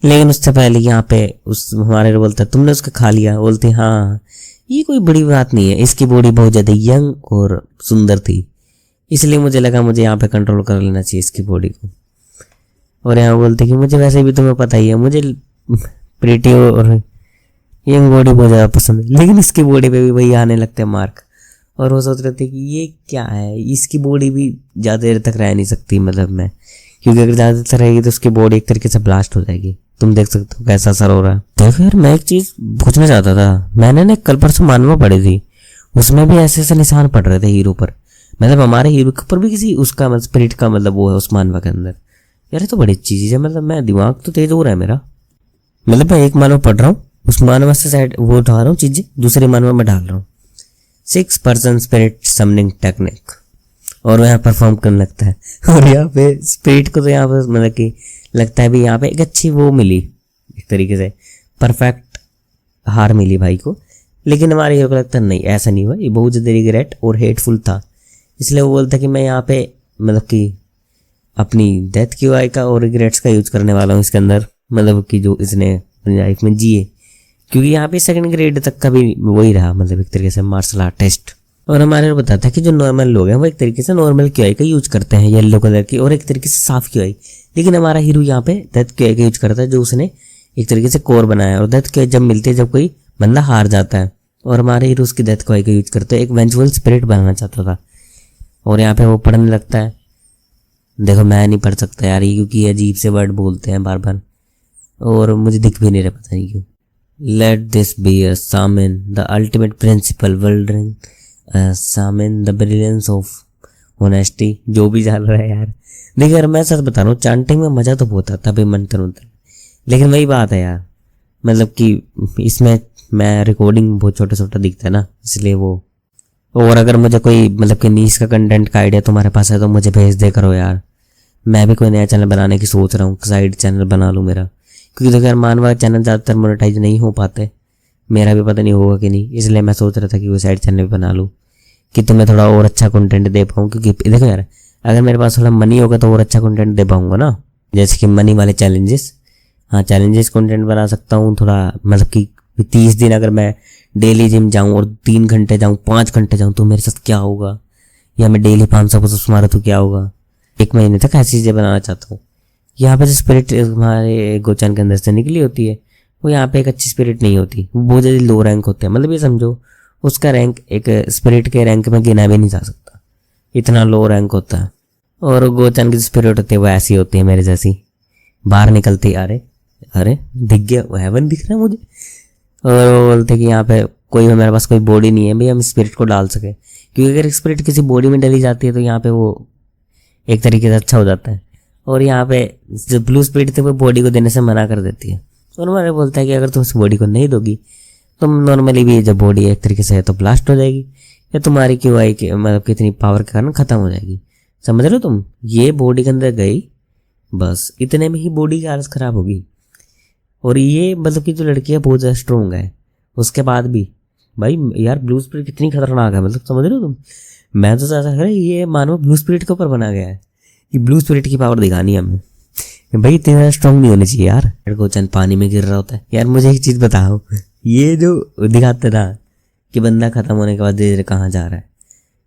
लेकिन उससे पहले यहाँ पे उस हमारे बोलता है तुमने उसका खा लिया। बोलते हाँ, ये कोई बड़ी बात नहीं है, इसकी बॉडी बहुत ज़्यादा यंग और सुंदर थी, इसलिए मुझे लगा मुझे यहाँ पे कंट्रोल कर लेना चाहिए इसकी बॉडी को। और यहाँ बोलते कि मुझे वैसे भी तुम्हें पता ही है, मुझे प्रीटी और यंग बॉडी बहुत ज़्यादा पसंद है, लेकिन इसकी बॉडी पे भी वही आने लगते हैं मार्क। और वो सोच रहे थे कि ये क्या है, इसकी बॉडी भी ज़्यादा देर तक रह नहीं सकती, मतलब मैं, क्योंकि अगर ज़्यादा देर रहेगी तो उसकी बॉडी एक तरीके से ब्लास्ट हो जाएगी। तुम देख सकते हो कैसा असर हो रहा है। देखो यार, मैं एक चीज़ पूछना चाहता था, मैंने ना कल परसों मानवा पढ़ी थी, उसमें भी ऐसे ऐसे निशान पड़ रहे थे हीरो पर, मतलब हमारे हीरो के ऊपर भी किसी उसका मतलब स्पिरिट का मतलब वो है उस मानवा के अंदर। यार ये तो बड़ी अच्छी चीज़ है, मतलब मैं दिमाग तो तेज हो रहा है मेरा। मतलब मैं एक मानवा पढ़ रहा हूँ, उस मानवा से साइड वो उठा रहा हूँ चीज़ें, दूसरे मानवा में डाल रहा हूँ। 6 पर्सन स्पिरिट समनिंग टेक्निक, और वो यहाँ परफॉर्म करने लगता है। और यहाँ पे स्पिरिट को तो यहाँ पे मतलब कि लगता है भी यहाँ पे एक अच्छी वो मिली, एक तरीके से परफेक्ट हार मिली भाई को। लेकिन हमारे हीरो को लगता है नहीं ऐसा नहीं हुआ, ये बहुत ज़्यादा रिग्रेट और हेटफुल था, इसलिए वो बोलता है कि मैं यहाँ पे मतलब कि अपनी डेथ की वाई का और रिग्रेट्स का यूज करने वाला हूँ इसके अंदर, मतलब कि जो इसने अपनी लाइफ में जिए, क्योंकि यहाँ पे 2nd ग्रेड तक का भी वही रहा, मतलब एक तरीके से मार्शल आर्ट टेस्ट। और हमारे को बताता है कि जो नॉर्मल लोग हैं वो एक तरीके से नॉर्मल क्यूआई का यूज करते हैं, येलो कलर की, और एक तरीके से साफ क्यूआई, लेकिन हमारा हीरो यहाँ पे डेथ क्यूआई का यूज करता है, जो उसने एक तरीके से कोर बनाया है। और डेथ क्यूआई जब मिलती है जब कोई बंदा हार जाता है, और हमारे हीरो उसकी डेथ क्यूआई का यूज करते हैं, एक वेंचुअल स्पिरिट बनाना चाहता था। और यहाँ पे वो पढ़ने लगता है, देखो मैं नहीं पढ़ सकता यार, क्योंकि अजीब से वर्ड बोलते हैं बार बार और मुझे दिख भी नहीं रहा, पता नहीं क्यों। Let this be a summon the ultimate principle world summon the brilliance of honesty, जो भी चल रहा है यार। देखिए यार मैं सच बता रहा हूँ, चांटिंग में मज़ा तो बहुत आता है मंत्र उंत्र, लेकिन वही बात है यार, मतलब कि इसमें मैं रिकॉर्डिंग बहुत छोटा छोटा दिखता है ना, इसलिए वो। और अगर मुझे कोई मतलब कि नीश का कंटेंट का आइडिया तुम्हारे पास है तो मुझे भेज दे करो यार, मैं भी कोई नया चैनल बनाने की सोच रहा हूँ, साइड चैनल बना लूँ मेरा, क्योंकि देखो यार मानवा चैनल ज़्यादातर मोनेटाइज नहीं हो पाते, मेरा भी पता नहीं होगा कि नहीं, इसलिए मैं सोच रहा था कि वो साइड चैनल भी बना लूँ कि तुम्हें थोड़ा और अच्छा कंटेंट दे पाऊँ। क्योंकि देखो यार, अगर मेरे पास थोड़ा मनी होगा तो और अच्छा कंटेंट दे पाऊँगा ना, जैसे कि मनी वाले चैलेंजेस, हाँ चैलेंजेस कंटेंट बना सकता हूँ थोड़ा, मतलब कि 30 दिन अगर मैं डेली जिम जाऊँ और 3 घंटे जाऊँ 5 घंटे जाऊँ तो मेरे साथ क्या होगा, या मैं डेली 500 पुशअप्स मारूँ तो क्या होगा। 1 महीने तक ऐसी चीज़ें बनाना चाहता हूँ। यहाँ पे जो स्पिरिट हमारे गोचन के अंदर से निकली होती है वो यहाँ पे एक अच्छी स्पिरिट नहीं होती, वो बहुत ज़्यादा लो रैंक होते हैं, मतलब ये समझो उसका रैंक एक स्पिरिट के रैंक में गिना भी नहीं जा सकता, इतना लो रैंक होता है। और गोचन की स्पिरिट होती है वो ऐसी होती है मेरे जैसी, बाहर निकलती अरे अरे दिख गया, वो हेवन दिख रहा है मुझे। और वो बोलते कि यहाँ पे कोई मेरे पास कोई बॉडी नहीं है भाई हम स्पिरिट को डाल सके, क्योंकि अगर स्पिरिट किसी बॉडी में डली जाती है तो यहाँ पे वो एक तरीके से अच्छा हो जाता है। और यहाँ पे जो ब्लू स्पिरिट थी वो बॉडी को देने से मना कर देती है। और हमारे बोलता है कि अगर तुम उस बॉडी को नहीं दोगी तो नॉर्मली भी जब बॉडी एक तरीके से है तो ब्लास्ट हो जाएगी, या तुम्हारी क्यूआई के मतलब कितनी पावर के कारण खत्म हो जाएगी। समझ रहे हो तुम? ये बॉडी के अंदर गई, बस इतने में ही बॉडी की हालत खराब होगी। और ये मतलब कि जो लड़की है बहुत ज़्यादा स्ट्रोंग है, उसके बाद भी भाई यार ब्लू स्पिरिट कितनी खतरनाक है, मतलब समझ रहे हो तुम? मैं तो ऐसा है ये मानो ब्लू स्पिरिट के ऊपर बना गया है कि ब्लू स्पिरिट की पावर दिखानी है हमें। भाई इतनी ज़्यादा स्ट्रॉन्ग नहीं होनी चाहिए यार। लड़को चंद पानी में गिर रहा होता है। यार मुझे एक चीज़ बताओ, ये जो दिखाते था कि बंदा खत्म होने के बाद धीरे धीरे कहाँ जा रहा है,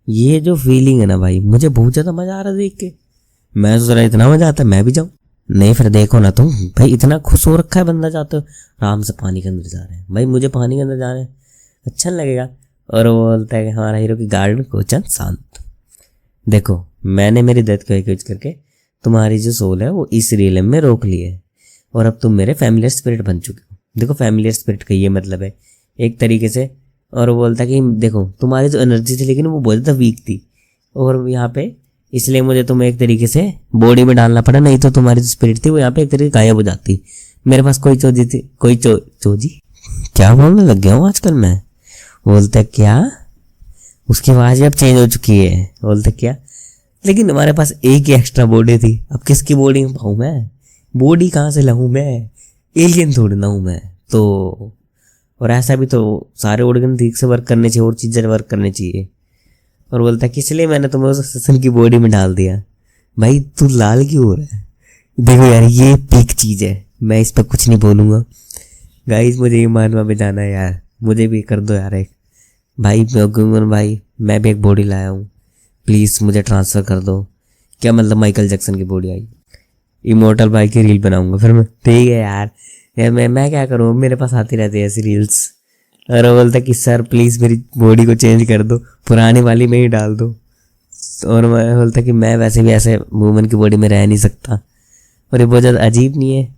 ये जो फीलिंग है ना भाई, मुझे बहुत ज़्यादा मज़ा आ रहा है देख के। मैं सोच रहा इतना मज़ा आता है मैं भी जाऊँ। नहीं फिर देखो ना तुम भाई, इतना खुश हो रखा है बंदा, जाते हो आराम से पानी के अंदर जा रहे हैं। भाई मुझे पानी के अंदर जाना है, अच्छा लगेगा। और वो बोलता है कि हमारा हीरो की गार्ड को चंद शांत। देखो मैंने मेरी डेथ को एक्यूज करके तुम्हारी जो सोल है वो इस रियलम में रोक ली है, और अब तुम मेरे फैमिलियर स्पिरिट बन चुके हो। देखो फैमिलियर स्पिरिट का ये मतलब है एक तरीके से। और वो बोलता है कि देखो तुम्हारी जो एनर्जी थी लेकिन वो बहुत ज़्यादा वीक थी, और यहाँ पे इसलिए मुझे तुम्हें एक तरीके से बॉडी में डालना पड़ा, नहीं तो तुम्हारी जो स्पिरिट थी वो यहाँ पे एक तरीके गायब हो जाती। मेरे पास कोई चोजी थी, कोई चोजी क्या बोलने लग गया हूँ आजकल मैं। बोलते क्या, उसकी आवाज़ अब चेंज हो चुकी है। बोलते क्या, लेकिन हमारे पास एक ही एक्स्ट्रा बॉडी थी, अब किसकी बॉडी में पाऊँ मैं? बॉडी कहाँ से लाऊँ मैं? एलियन थोड़ी ना हूँ मैं तो। और ऐसा भी तो सारे ऑर्गन ठीक से वर्क करने चाहिए और चीज़ें वर्क करनी चाहिए। और बोलता है कि इसलिए मैंने तुम्हें उस सेशन की बॉडी में डाल दिया। भाई तू लाल क्यों हो रहा है? देखो यार ये पीक चीज़ है, मैं इस पर कुछ नहीं बोलूँगा। गाइस मुझे ये मानवा में जाना है यार, मुझे भी कर दो यार एक। भाई भाई मैं भी एक बॉडी लाया हूँ, प्लीज़ मुझे ट्रांसफ़र कर दो। क्या मतलब माइकल जैक्सन की बॉडी आई, इमोर्टल भाई की रील बनाऊंगा फिर मैं। ठीक है यार मैं क्या करूँ, मेरे पास आती रहती है ऐसी रील्स। और वो बोलता कि सर प्लीज़ मेरी बॉडी को चेंज कर दो, पुरानी वाली में ही डाल दो। और मैं बोलता कि मैं वैसे भी ऐसे वूमन की बॉडी में रह नहीं सकता, और ये बहुत ज़्यादा अजीब नहीं है।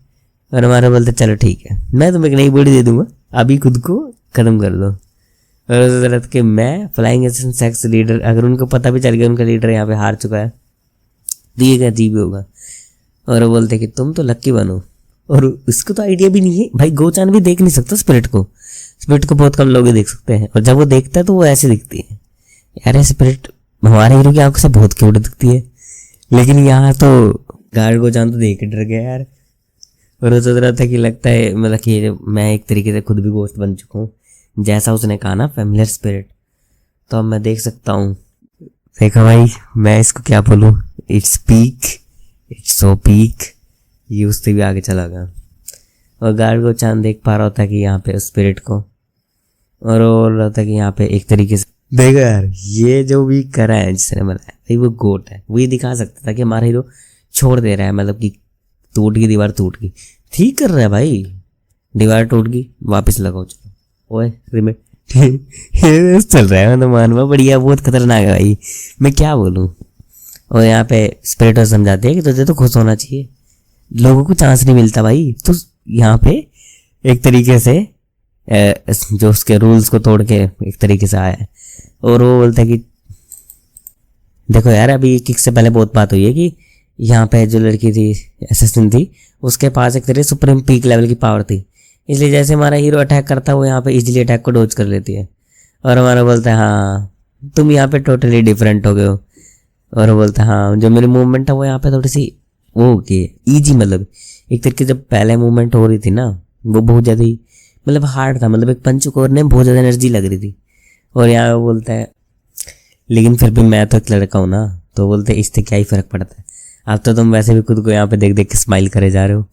और हमारा बोलता चलो ठीक है मैं तुम्हें एक नई बॉडी दे दूंगा, अभी खुद को ख़त्म कर दो। और उस तरह कि मैं फ्लाइंग सेक्स लीडर, अगर उनको पता भी चल गया उनका लीडर यहाँ पे हार चुका है तो ये अजीब होगा। और वो बोलते कि तुम तो लक्की बनो, और उसको तो आइडिया भी नहीं है भाई। गोचान भी देख नहीं सकता स्पिरिट को, स्पिरिट को बहुत कम लोग ही देख सकते हैं, और जब वो देखता है तो वो ऐसे दिखती है। यार ये स्पिरिट हमारे हीरो की आंखों से बहुत क्यूट दिखती है, लेकिन यहाँ तो गार्ड गोचान तो देख के डर गया यार। और वो सोच रहा था कि लगता है मतलब कि मैं एक तरीके से खुद भी गोश्त बन चुका हूँ, जैसा उसने कहा ना फैमिलियर स्पिरिट, तो अब मैं देख सकता हूँ। देखो भाई मैं इसको क्या बोलूँ, its peak, it's so peak. ये उससे भी आगे चला गया, और गार्ड को चांद देख पा रहा होता कि यहाँ पे स्पिरिट को, और वो बोल रहा था कि यहाँ पे एक तरीके से देखो यार ये जो भी करा है जिसने बनाया भाई वो गोट है। वो ये दिखा सकता था कि हमारा हीरो छोड़ दे रहा है, मतलब कि टूट गई दीवार, टूट गई, ठीक कर रहा है भाई, दीवार टूट गई वापस लगाओ चलो। ओए रिमेट चल रहा है मतलब मानवा बढ़िया, बहुत खतरनाक है भाई, मैं क्या बोलूँ। और यहाँ पे स्पिरिट समझाते हैं कि तुझे तो खुश होना चाहिए, लोगों को चांस नहीं मिलता भाई। तो यहाँ पे एक तरीके से जो उसके रूल्स को तोड़ के एक तरीके से आया है। और वो बोलता है कि देखो यार अभी किक से पहले बहुत बात हुई है कि यहाँ पे जो लड़की थी एसेसिन थी, उसके पास एक तरीके सुप्रीम पीक लेवल की पावर थी, इसलिए जैसे हमारा हीरो अटैक करता है वो यहाँ पे इजीली अटैक को डोज कर लेती है। और हमारा बोलता है हाँ तुम यहाँ पे टोटली डिफरेंट हो गए हो। और वो बोलता है हाँ जो मेरी मूवमेंट है वो यहाँ पे थोड़ी सी वो होगी ईजी, मतलब एक तरीके जब पहले मूवमेंट हो रही थी ना वो बहुत ज़्यादा ही मतलब हार्ड था, मतलब एक पंच को ने बहुत ज़्यादा एनर्जी लग रही थी। और यहाँ वो बोलता है लेकिन फिर भी मैं तो एक लड़का हूँ ना, तो बोलते इससे क्या ही फ़र्क पड़ता है, अब तो तुम वैसे भी खुद को यहाँ पे देख देख के स्माइल करे जा रहे हो।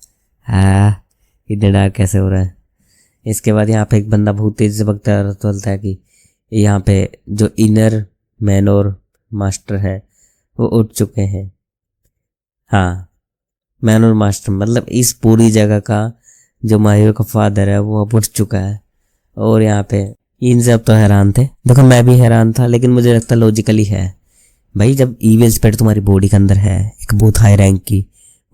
हाँ इतने डार्क कैसे हो रहा है। इसके बाद यहाँ पे एक बंदा बहुत तेज़ से भगता है, तो बोलता है कि यहाँ पे जो इनर मैन और मास्टर है वो उठ चुके हैं। हाँ मैन और मास्टर मतलब इस पूरी जगह का जो माहिर का फादर है वो अब उठ चुका है। और यहाँ पे इन सब तो हैरान थे, देखो मैं भी हैरान था, लेकिन मुझे लगता लॉजिकली है भाई, जब ईविल स्पिरिट तुम्हारी बॉडी के अंदर है एक बहुत हाई रैंक की,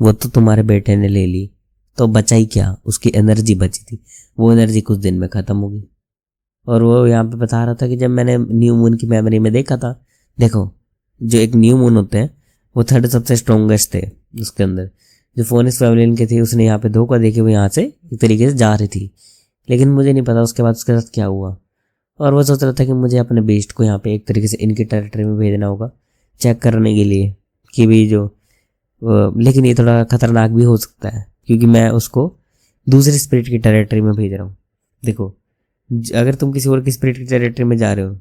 वो तो तुम्हारे बेटे ने ले ली, तो बचा ही क्या, उसकी एनर्जी बची थी, वो एनर्जी कुछ दिन में ख़त्म होगी। और वो यहाँ पे बता रहा था कि जब मैंने न्यू मून की मेमोरी में देखा था, देखो जो एक न्यू मून होते हैं वो थर्ड सबसे स्ट्रॉन्गेस्ट थे, उसके अंदर जो फोनिक्स फैमिली के थी, उसने यहाँ पे धोखा देके वो यहाँ से एक तरीके से जा रही थी, लेकिन मुझे नहीं पता उसके बाद उसके साथ क्या हुआ। और वो सोच रहा था कि मुझे अपने बीस्ट को यहाँ पे एक तरीके से इनकी टेरिटरी में भेजना होगा चेक करने के लिए कि भी जो लेकिन ये थोड़ा खतरनाक भी हो सकता है क्योंकि मैं उसको दूसरी स्पिरिट की टेरिटरी में भेज रहा हूँ। देखो अगर तुम किसी और की स्पिरिट की टेरिटरी में जा रहे हो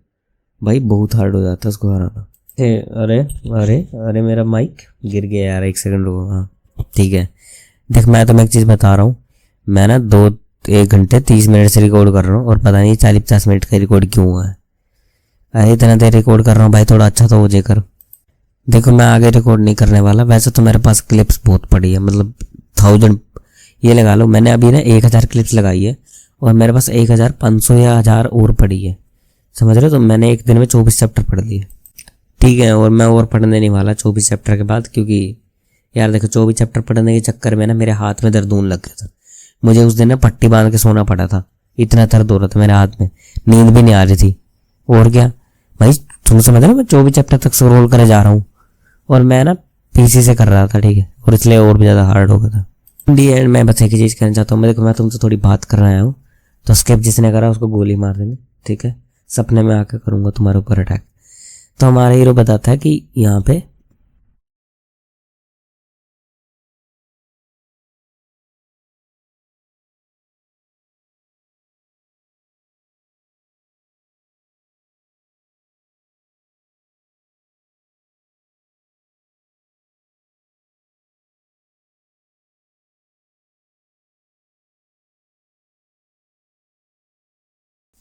भाई, बहुत हार्ड हो जाता है उसको हराना। अरे अरे अरे मेरा माइक गिर गया यार, 1 सेकंड रुको। हाँ ठीक है, देख मैं तुम्हें एक चीज़ बता रहा हूँ। मैं ना 1 घंटे 30 मिनट से रिकॉर्ड कर रहा हूँ और पता नहीं 40-50 मिनट का रिकॉर्ड क्यों हुआ है। अरे इतना देर रिकॉर्ड कर रहा हूँ भाई, थोड़ा अच्छा तो हो जाए कर। देखो मैं आगे रिकॉर्ड नहीं करने वाला, वैसे तो मेरे पास क्लिप्स बहुत पड़ी है, मतलब 1000 ये लगा लो। मैंने अभी ना 1000 क्लिप्स लगाई है और मेरे पास 1500 या 1000 और पड़ी है, समझ रहे हो। तो मैंने एक दिन में 24 चैप्टर पढ़ लिए, ठीक है। और मैं और पढ़ने नहीं वाला 24 चैप्टर के बाद, क्योंकि यार देखो 24 चैप्टर पढ़ने के चक्कर में ना मेरे हाथ में दर्द होने लग गया था। मुझे उस दिन ना पट्टी बांध के सोना पड़ा था, इतना दर्द हो रहा था मेरे हाथ में, नींद भी नहीं आ रही थी। और क्या भाई, तुम समझ रहे हो, मैं 24 चैप्टर तक स्क्रॉल करे जा रहा हूँ और मैं ना पीसी से कर रहा था, ठीक है, और इसलिए और भी ज़्यादा हार्ड हो गया था। डी एंड मैं बस एक ही चीज़ कहना चाहता हूँ, मैं देखो मैं तुमसे थोड़ी बात कर रहा हूँ, तो स्किप जिसने करा उसको गोली मार देंगे, ठीक है। सपने में आके करूँगा तुम्हारे ऊपर अटैक। तो हमारा हीरो बताता है कि यहाँ पे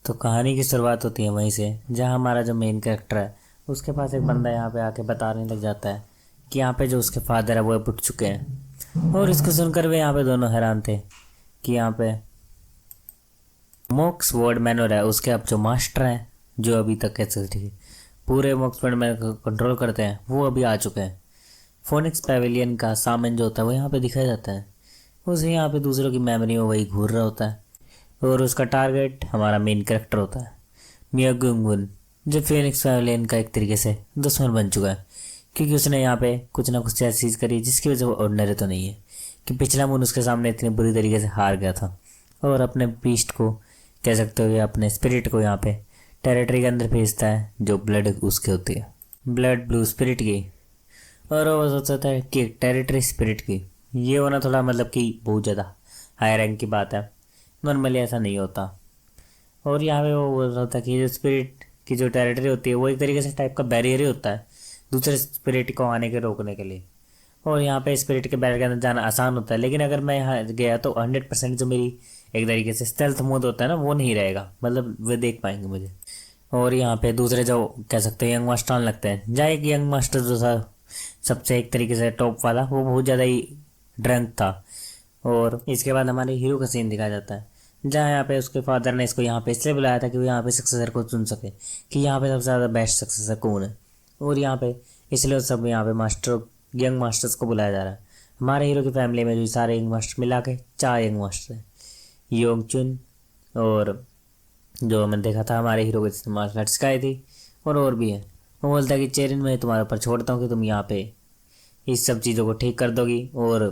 तो कहानी की शुरुआत होती है वहीं से, जहाँ हमारा जो मेन कैरेक्टर है उसके पास एक बंदा यहाँ पे आके बताने लग जाता है कि यहाँ पे जो उसके फादर है वो उठ चुके हैं। और इसको सुनकर वे यहाँ पे दोनों हैरान थे कि यहाँ पे मोक्स वर्ड मैनर है, उसके अब जो मास्टर हैं, जो अभी तक कैसे ठीक पूरे मोक्स वर्ड मैनर को कंट्रोल करते हैं, वो अभी आ चुके हैं। फोनिक्स पैवेलियन का सामान जो होता है वो यहाँ पे दिखाया जाता है, उसे यहाँ पे दूसरों की मेमोरी में वही घूर रहा होता है। और उसका टारगेट हमारा मेन कैरेक्टर होता है मिया गुंगुन, जो फेनिक्स पैवेलियन का एक तरीके से दुश्मन बन चुका है, क्योंकि उसने यहाँ पे कुछ ना कुछ ऐसी चीज़ करी जिसकी वजह से वो ऑर्डिनरी तो नहीं है, कि पिछला मून उसके सामने इतनी बुरी तरीके से हार गया था। और अपने बीस्ट को कह सकते हो या अपने स्पिरिट को यहाँ पे टेरिटरी के अंदर भेजता है, जो ब्लड उसके होती है, ब्लड ब्लू स्पिरिट की। और वो सोचता है कि टेरिटरी स्पिरिट की ये होना थोड़ा मतलब कि बहुत ज़्यादा हाई रैंक की बात है, नॉर्मली ऐसा नहीं होता। और यहाँ पे वो बोल रहा था कि जो स्पिरिट की जो टेरिटरी होती है वो एक तरीके से टाइप का बैरियर ही होता है दूसरे स्पिरिट को आने के रोकने के लिए। और यहाँ पे स्पिरिट के बैरियर के अंदर जाना आसान होता है, लेकिन अगर मैं यहाँ गया तो 100% जो मेरी एक तरीके से स्टेल्थ मोड होता है ना, वो नहीं रहेगा, मतलब वे देख पाएंगे मुझे। और यहाँ पे दूसरे जो कह सकते हैं यंग मास्टर लगते हैं, जहाँ एक यंग मास्टर जो था सबसे एक तरीके से टॉप वाला, वो बहुत ज़्यादा ही ड्रंक था। और इसके बाद हमारे हीरो का सीन दिखाया जाता है, जहाँ यहाँ पे उसके फादर ने इसको यहाँ पे इसलिए बुलाया था कि वो यहाँ पे सक्सेसर को चुन सके, कि यहाँ पे सबसे ज़्यादा बेस्ट सक्सेसर कौन है। और यहाँ पे इसलिए सब यहाँ पे मास्टर यंग मास्टर्स को बुलाया जा रहा है। हमारे हीरो की फैमिली में जो सारे यंग मास्टर मिला के 4 यंग मास्टर हैं, योंग चुन, और जो मैंने देखा था हमारे हीरो को मार्शल आर्ट सिखाई थी, और भी है। वो बोलता है कि चेरिन मैं तुम्हारे ऊपर छोड़ता हूँ कि तुम यहाँ पे इस सब चीज़ों को ठीक कर दोगी और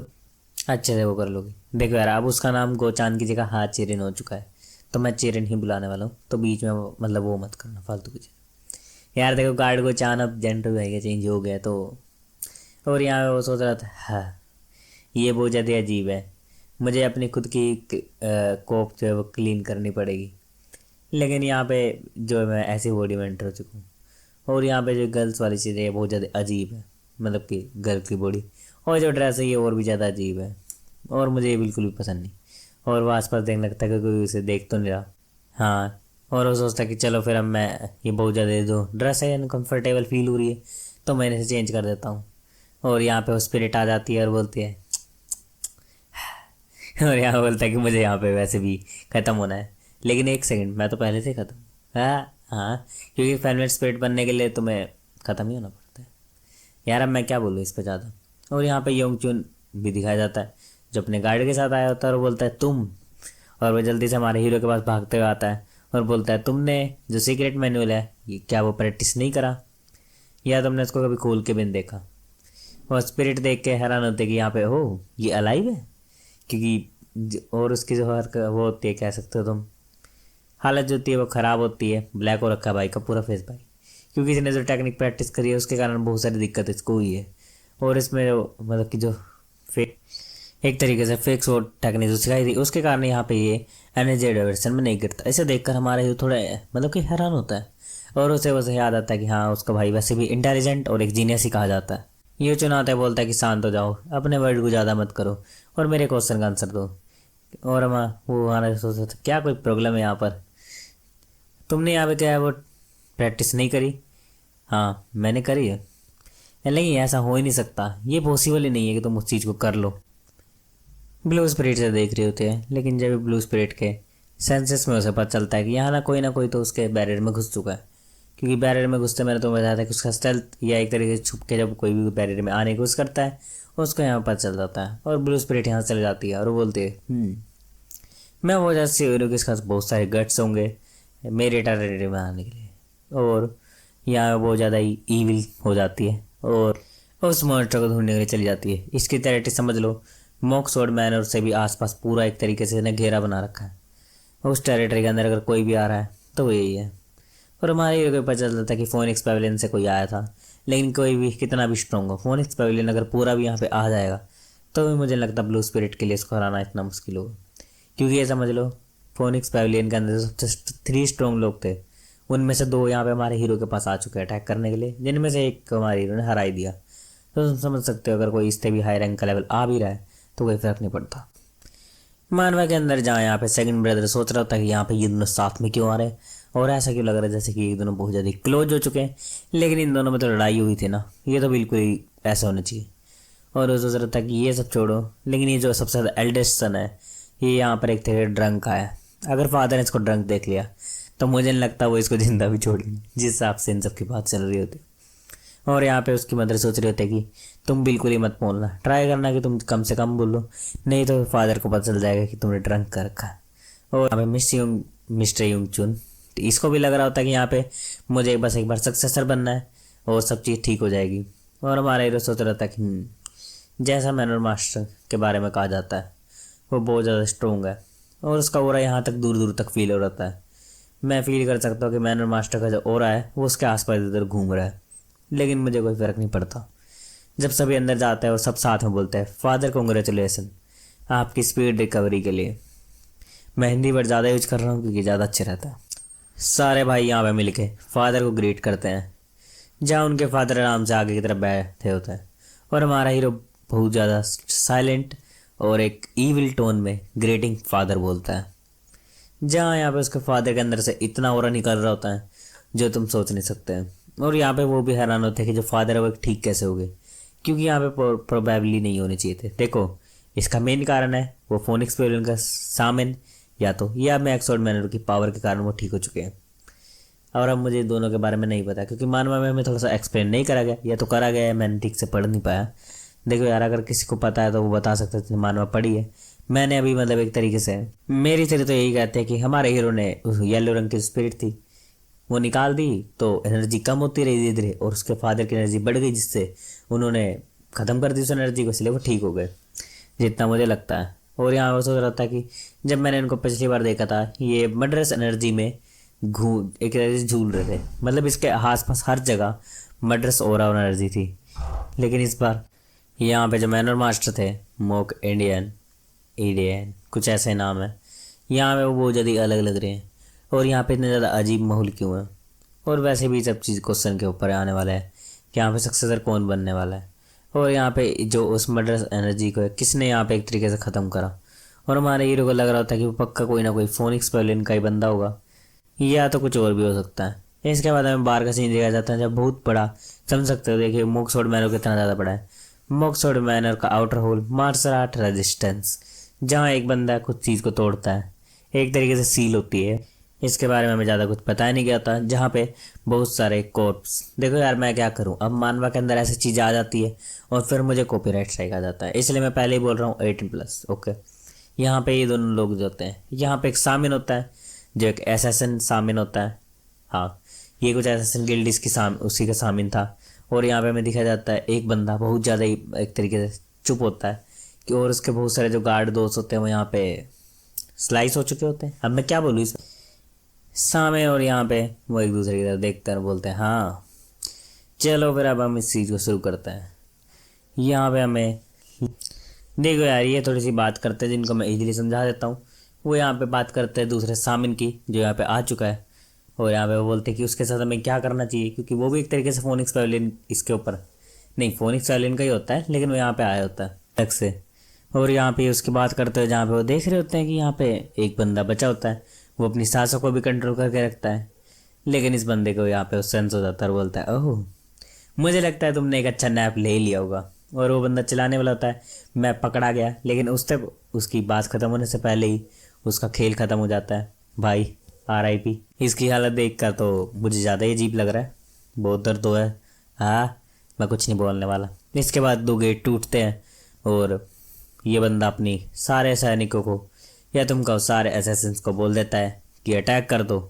अच्छे से वो कर लोगी। देखो यार, अब उसका नाम गोचान की जगह हाँ चेरिन हो चुका है, तो मैं चेरिन ही बुलाने वाला हूँ, तो बीच में मतलब वो मत करना फालतू की चीज़। यार देखो गार्ड गोचान अब जेंडर हो चेंज हो गया तो। और यहाँ वो सोच रहा था हाँ ये बहुत ज़्यादा अजीब है, मुझे अपनी खुद की कोप जो है वो क्लीन करनी पड़ेगी। लेकिन यहाँ पे जो मैं ऐसी बॉडी में एंटर हो चुका हूँ, और यहाँ पे जो गर्ल्स वाली चीज़ें है बहुत ज़्यादा अजीब है, मतलब कि गर्ल की बॉडी, और जो ड्रेस है ये और भी ज़्यादा अजीब है, और मुझे ये बिल्कुल भी पसंद नहीं। और वो आसपास देखने लगता है कि कोई उसे देख तो नहीं रहा। हाँ, और वो सोचता है कि चलो फिर अब मैं ये बहुत ज़्यादा जो ड्रेस है अनकम्फर्टेबल फील हो रही है, तो मैं इसे चेंज कर देता हूँ। और यहाँ पे वो स्पिरिट आ जाती है और बोलती है और यहाँ बोलता है कि मुझे यहाँ पे वैसे भी ख़त्म होना है, लेकिन 1 सेकंड मैं तो पहले से ख़त्म। हाँ, क्योंकि फैमिली स्पिरिट बनने के लिए तुम्हें ख़त्म ही होना पड़ता है। यार अब मैं क्या बोलूँ इस पर ज़्यादा। और यहाँ पे योंग चुन भी दिखाया जाता है, जो अपने गार्ड के साथ आया होता है और बोलता है तुम, और वो जल्दी से हमारे हीरो के पास भागते हुए आता है और बोलता है तुमने जो सीक्रेट मैनुअल है ये क्या वो प्रैक्टिस नहीं करा, या तुमने इसको कभी खोल के भी नहीं देखा। और स्पिरिट देख के हैरान होते कि यहाँ पे हो ये अलाइव है, क्योंकि और उसकी जो वो होती है, कह सकते हो तुम, हालत जो होती है वो ख़राब होती है। ब्लैक हो रखा है भाई का पूरा फेस भाई, क्योंकि इसने जो टेक्निक प्रैक्टिस करी है उसके कारण बहुत सारी दिक्कत इसको हुई है। और इसमें जो मतलब कि जो फेक एक तरीके से फेक शॉट टेक्निक जो सिखाई थी उसके कारण यहाँ पे ये एनर्जी डाइवर्सन में नहीं गिरता। इसे देखकर हमारा ये थोड़ा मतलब कि हैरान होता है और उसे वैसे याद आता है कि हाँ उसका भाई वैसे भी इंटेलिजेंट और एक जीनियस ही कहा जाता है। ये चुनाता है, बोलता है कि शांत हो जाओ, अपने वर्ड को ज़्यादा मत करो और मेरे क्वेश्चन का आंसर दो। और हम वो हमारे सोचते थे क्या कोई प्रॉब्लम है यहाँ पर, तुमने यहाँ पे क्या है वो प्रैक्टिस नहीं करी? हाँ मैंने करी है, लेकिन ऐसा हो ही नहीं सकता, ये पॉसिबल ही नहीं है कि तुम उस चीज़ को कर लो। ब्लू स्पिरिट से देख रहे होते हैं, लेकिन जब ब्लू स्पिरिट के सेंसेस में उसे पता चलता है कि यहाँ ना कोई तो उसके बैरियर में घुस चुका है, क्योंकि बैरियर में घुसते मैंने तुम्हें बताया था कि उसका स्टेल्थ या एक तरीके से छुप के जब कोई भी बैरियर में आने की कोशिश करता है उसको यहाँ पता चल जाता है। और ब्लू स्पिरिट यहाँ चले जाती है और वो बोलती है मैं वो जैसे हीरो के साथ बहुत सारे गट्स होंगे मेरे टेरिटरी में आने के लिए, और यहाँ बहुत ज़्यादा ही ईविल हो जाती है और उस मॉन्स्टर को ढूंढने के लिए चली जाती है। इसकी टेरिटरी समझ लो मॉक स्वॉर्ड मैनर से भी आसपास पूरा एक तरीके से ने घेरा बना रखा है। उस टेरिटरी के अंदर अगर कोई भी आ रहा है तो वो यही है। और हमारे हीरो को पता चलता था कि फोनिक्स पैवेलियन से कोई आया था, लेकिन कोई भी कितना भी स्ट्रॉन्ग हो, फोनिक्स पैवेलियन अगर पूरा भी यहाँ पे आ जाएगा तो भी मुझे लगता ब्लू स्पिरिट के लिए इसको हराना इतना मुश्किल होगा, क्योंकि ये समझ लो फोनिक्स पैवेलियन के अंदर सबसे 3 स्ट्रॉन्ग लोग थे, उनमें से 2 यहाँ पे हमारे हीरो के पास आ चुके हैं अटैक करने के लिए, जिनमें से एक हमारे हीरो ने हरा ही दिया। तो तुम समझ सकते हो अगर कोई इससे भी हाई रैंक का लेवल आ भी रहा है तो कोई फर्क नहीं पड़ता। मानवा के अंदर जहाँ यहाँ पे सेकंड ब्रदर सोच रहा होता है कि यहाँ पे ये दोनों साथ में क्यों आ रहे हैं और ऐसा क्यों लग रहा है जैसे कि ये दोनों बहुत ज़्यादा क्लोज हो चुके हैं, लेकिन इन दोनों में तो लड़ाई हुई थी ना, ये तो बिल्कुल ही ऐसा होना चाहिए। और वो सोच रहा था कि ये सब छोड़ो, लेकिन ये जो सबसे ज़्यादा एल्डेस्ट सन है ये यहाँ पर एक तरह ड्रंक का है, अगर फादर ने इसको ड्रंक देख लिया तो मुझे नहीं लगता वो इसको जिंदा भी छोड़ेंगे, जिस हिसाब से इन सब की बात चल रही होती। और यहाँ पे उसकी मदर सोच रही होती है कि तुम बिल्कुल ही मत बोलना, ट्राई करना कि तुम कम से कम बोलो, नहीं तो फादर को पता चल जाएगा कि तुमने ड्रंक कर रखा है। और यहाँ पे मिस्टर युंग चुन, तो इसको भी लग रहा होता है कि यहाँ पे मुझे बस एक बार सक्सेसर बनना है और सब चीज़ ठीक हो जाएगी। और हमारा हीरो सोच रहा था कि जैसा मैनर मास्टर के बारे में कहा जाता है वो बहुत ज़्यादा स्ट्रोंग है और उसका ओरा यहाँ तक दूर दूर तक फील हो रहा है। मैं फील कर सकता हूँ कि मैनर मास्टर का जो ओरा है वो उसके आसपास इधर घूम रहा है, लेकिन मुझे कोई फ़र्क नहीं पड़ता। जब सभी अंदर जाते हैं और सब साथ में बोलते हैं फादर कॉन्ग्रेचुलेसन आपकी स्पीड रिकवरी के लिए। मैं हिंदी वर्ड ज़्यादा यूज कर रहा हूँ क्योंकि ज़्यादा अच्छा रहता है। सारे भाई यहाँ पे मिलके फादर को ग्रीट करते हैं, जहाँ उनके फादर आराम से आगे की तरफ बैठे होते हैं और हमारा हीरो बहुत ज़्यादा साइलेंट और एक ईविल टोन में ग्रेटिंग फादर बोलता है, जहाँ यहाँ पे उसके फादर के अंदर से इतना ओरा निकल रहा होता है जो तुम सोच नहीं सकते हैं। और यहाँ पे वो भी हैरान होते हैं कि जो फादर है वो ठीक कैसे हो गए, क्योंकि यहाँ पे प्रोबेबली नहीं होने चाहिए थे। देखो इसका मेन कारण है वो फोनिक्स पैवेलियन का सामन, या तो या मैक्स स्वॉर्ड मैनर की पावर के कारण वो ठीक हो चुके हैं। और अब मुझे दोनों के बारे में नहीं पता, क्योंकि मानवा में हमें थोड़ा सा एक्सप्लेन नहीं करा गया, या तो करा गया है मैंने ठीक से पढ़ नहीं पाया। देखो यार अगर किसी को पता है तो वो बता सकते थे, मानवा पढ़ी है मैंने अभी, मतलब एक तरीके से मेरी तरह तो यही कहते हैं कि हमारे हीरो ने येलो रंग की स्पिरिट थी वो निकाल दी तो एनर्जी कम होती रही धीरे धीरे, और उसके फादर की एनर्जी बढ़ गई जिससे उन्होंने ख़त्म कर दी उस एनर्जी को, इसलिए वो ठीक हो गए जितना मुझे लगता है। और यहाँ वो सोच रहा था कि जब मैंने इनको पिछली बार देखा था ये मर्डरस एनर्जी में एक तरह से झूल रहे थे, मतलब इसके आसपास हर जगह मर्डरस ओरा एनर्जी थी। लेकिन इस बार यहाँ पे जो मैनर मास्टर थे मोक इंडियन कुछ ऐसे नाम है, यहाँ पे वो बहुत ज़्यादा अलग लग रहे हैं और यहाँ पे इतने ज़्यादा अजीब माहौल क्यों है। और वैसे भी सब चीज़ क्वेश्चन के ऊपर आने वाला है कि यहाँ पे सक्सेसर कौन बनने वाला है, और यहाँ पे जो उस मर्डरस एनर्जी को है किसने यहाँ पे एक तरीके से ख़त्म करा। और हमारे हीरो को लग रहा होता है कि वो पक्का कोई ना कोई फोनिक्स पैवेलियन का ही बंदा होगा, या तो कुछ और भी हो सकता है। इसके बाद हमें बाहर का सीन देखा जाता है जब बहुत बड़ा, समझ सकते हो देखिए मॉक स्वॉर्ड मैनर कितना ज़्यादा बड़ा है। मॉक स्वॉर्ड मैनर का outer hole martial art resistance, जहाँ एक बंदा कुछ चीज़ को तोड़ता है, एक तरीके से सील होती है। इसके बारे में हमें ज़्यादा कुछ पता ही नहीं गया था, जहाँ पे बहुत सारे कॉर्प्स। देखो यार मैं क्या करूँ, अब मानवा के अंदर ऐसी चीज़ आ जाती है और फिर मुझे कॉपीराइट स्ट्राइक आ जाता है, इसलिए मैं पहले ही बोल रहा हूँ 18+। ओके, यहाँ पे ये दोनों लोग जो होते हैं, यहाँ पे एक सामिन होता है जो एक एसेसन सामिन होता है। हाँ, ये कुछ एसेसन गिल्ड इसकी उसी का सामिन था, और यहाँ पे हमें दिखा जाता है एक बंदा बहुत ज़्यादा ही एक तरीके से चुप होता है कि और उसके बहुत सारे जो गार्ड दोस्त होते हैं वो यहाँ पे स्लाइस हो चुके होते हैं। अब मैं क्या बोलूँ इस सामे, और यहाँ पे वो एक दूसरे की तरफ देखते हैं और बोलते हैं हाँ चलो फिर अब हम इस चीज़ को शुरू करते हैं। यहाँ पे हमें देखो यार, ये थोड़ी सी बात करते हैं जिनको मैं इजीली समझा देता हूँ। वो यहाँ पे बात करते हैं दूसरे सामिन की जो यहाँ पे आ चुका है, और यहाँ पे वो बोलते हैं कि उसके साथ हमें क्या करना चाहिए, क्योंकि वो भी एक तरीके से फोनिक्स पैवेलियन इसके ऊपर नहीं, फोनिक्स पैवेलियन का ही होता है, लेकिन वो यहाँ पे आया होता है अलग से। और यहाँ पे उसकी बात करते हैं जहाँ पे वो देख रहे होते हैं कि यहाँ पे एक बंदा बचा होता है, वो अपनी सांसों को भी कंट्रोल करके रखता है, लेकिन इस बंदे को यहाँ पे वो सेंस हो जाता है और बोलता है ओह मुझे लगता है तुमने एक अच्छा नैप ले लिया होगा। और वो बंदा चिल्लाने वाला होता है मैं पकड़ा गया, लेकिन उस तक उसकी बात ख़त्म होने से पहले ही उसका खेल ख़त्म हो जाता है। भाई RIP। इसकी हालत देख कर तो मुझे ज़्यादा ही अजीब लग रहा है, बहुत दर्द हुआ है। हाँ मैं कुछ नहीं बोलने वाला। इसके बाद 2 गेट टूटते हैं और ये बंदा अपनी सारे सैनिकों को या तुम कहो सारे असैसिन्स को बोल देता है कि अटैक कर दो।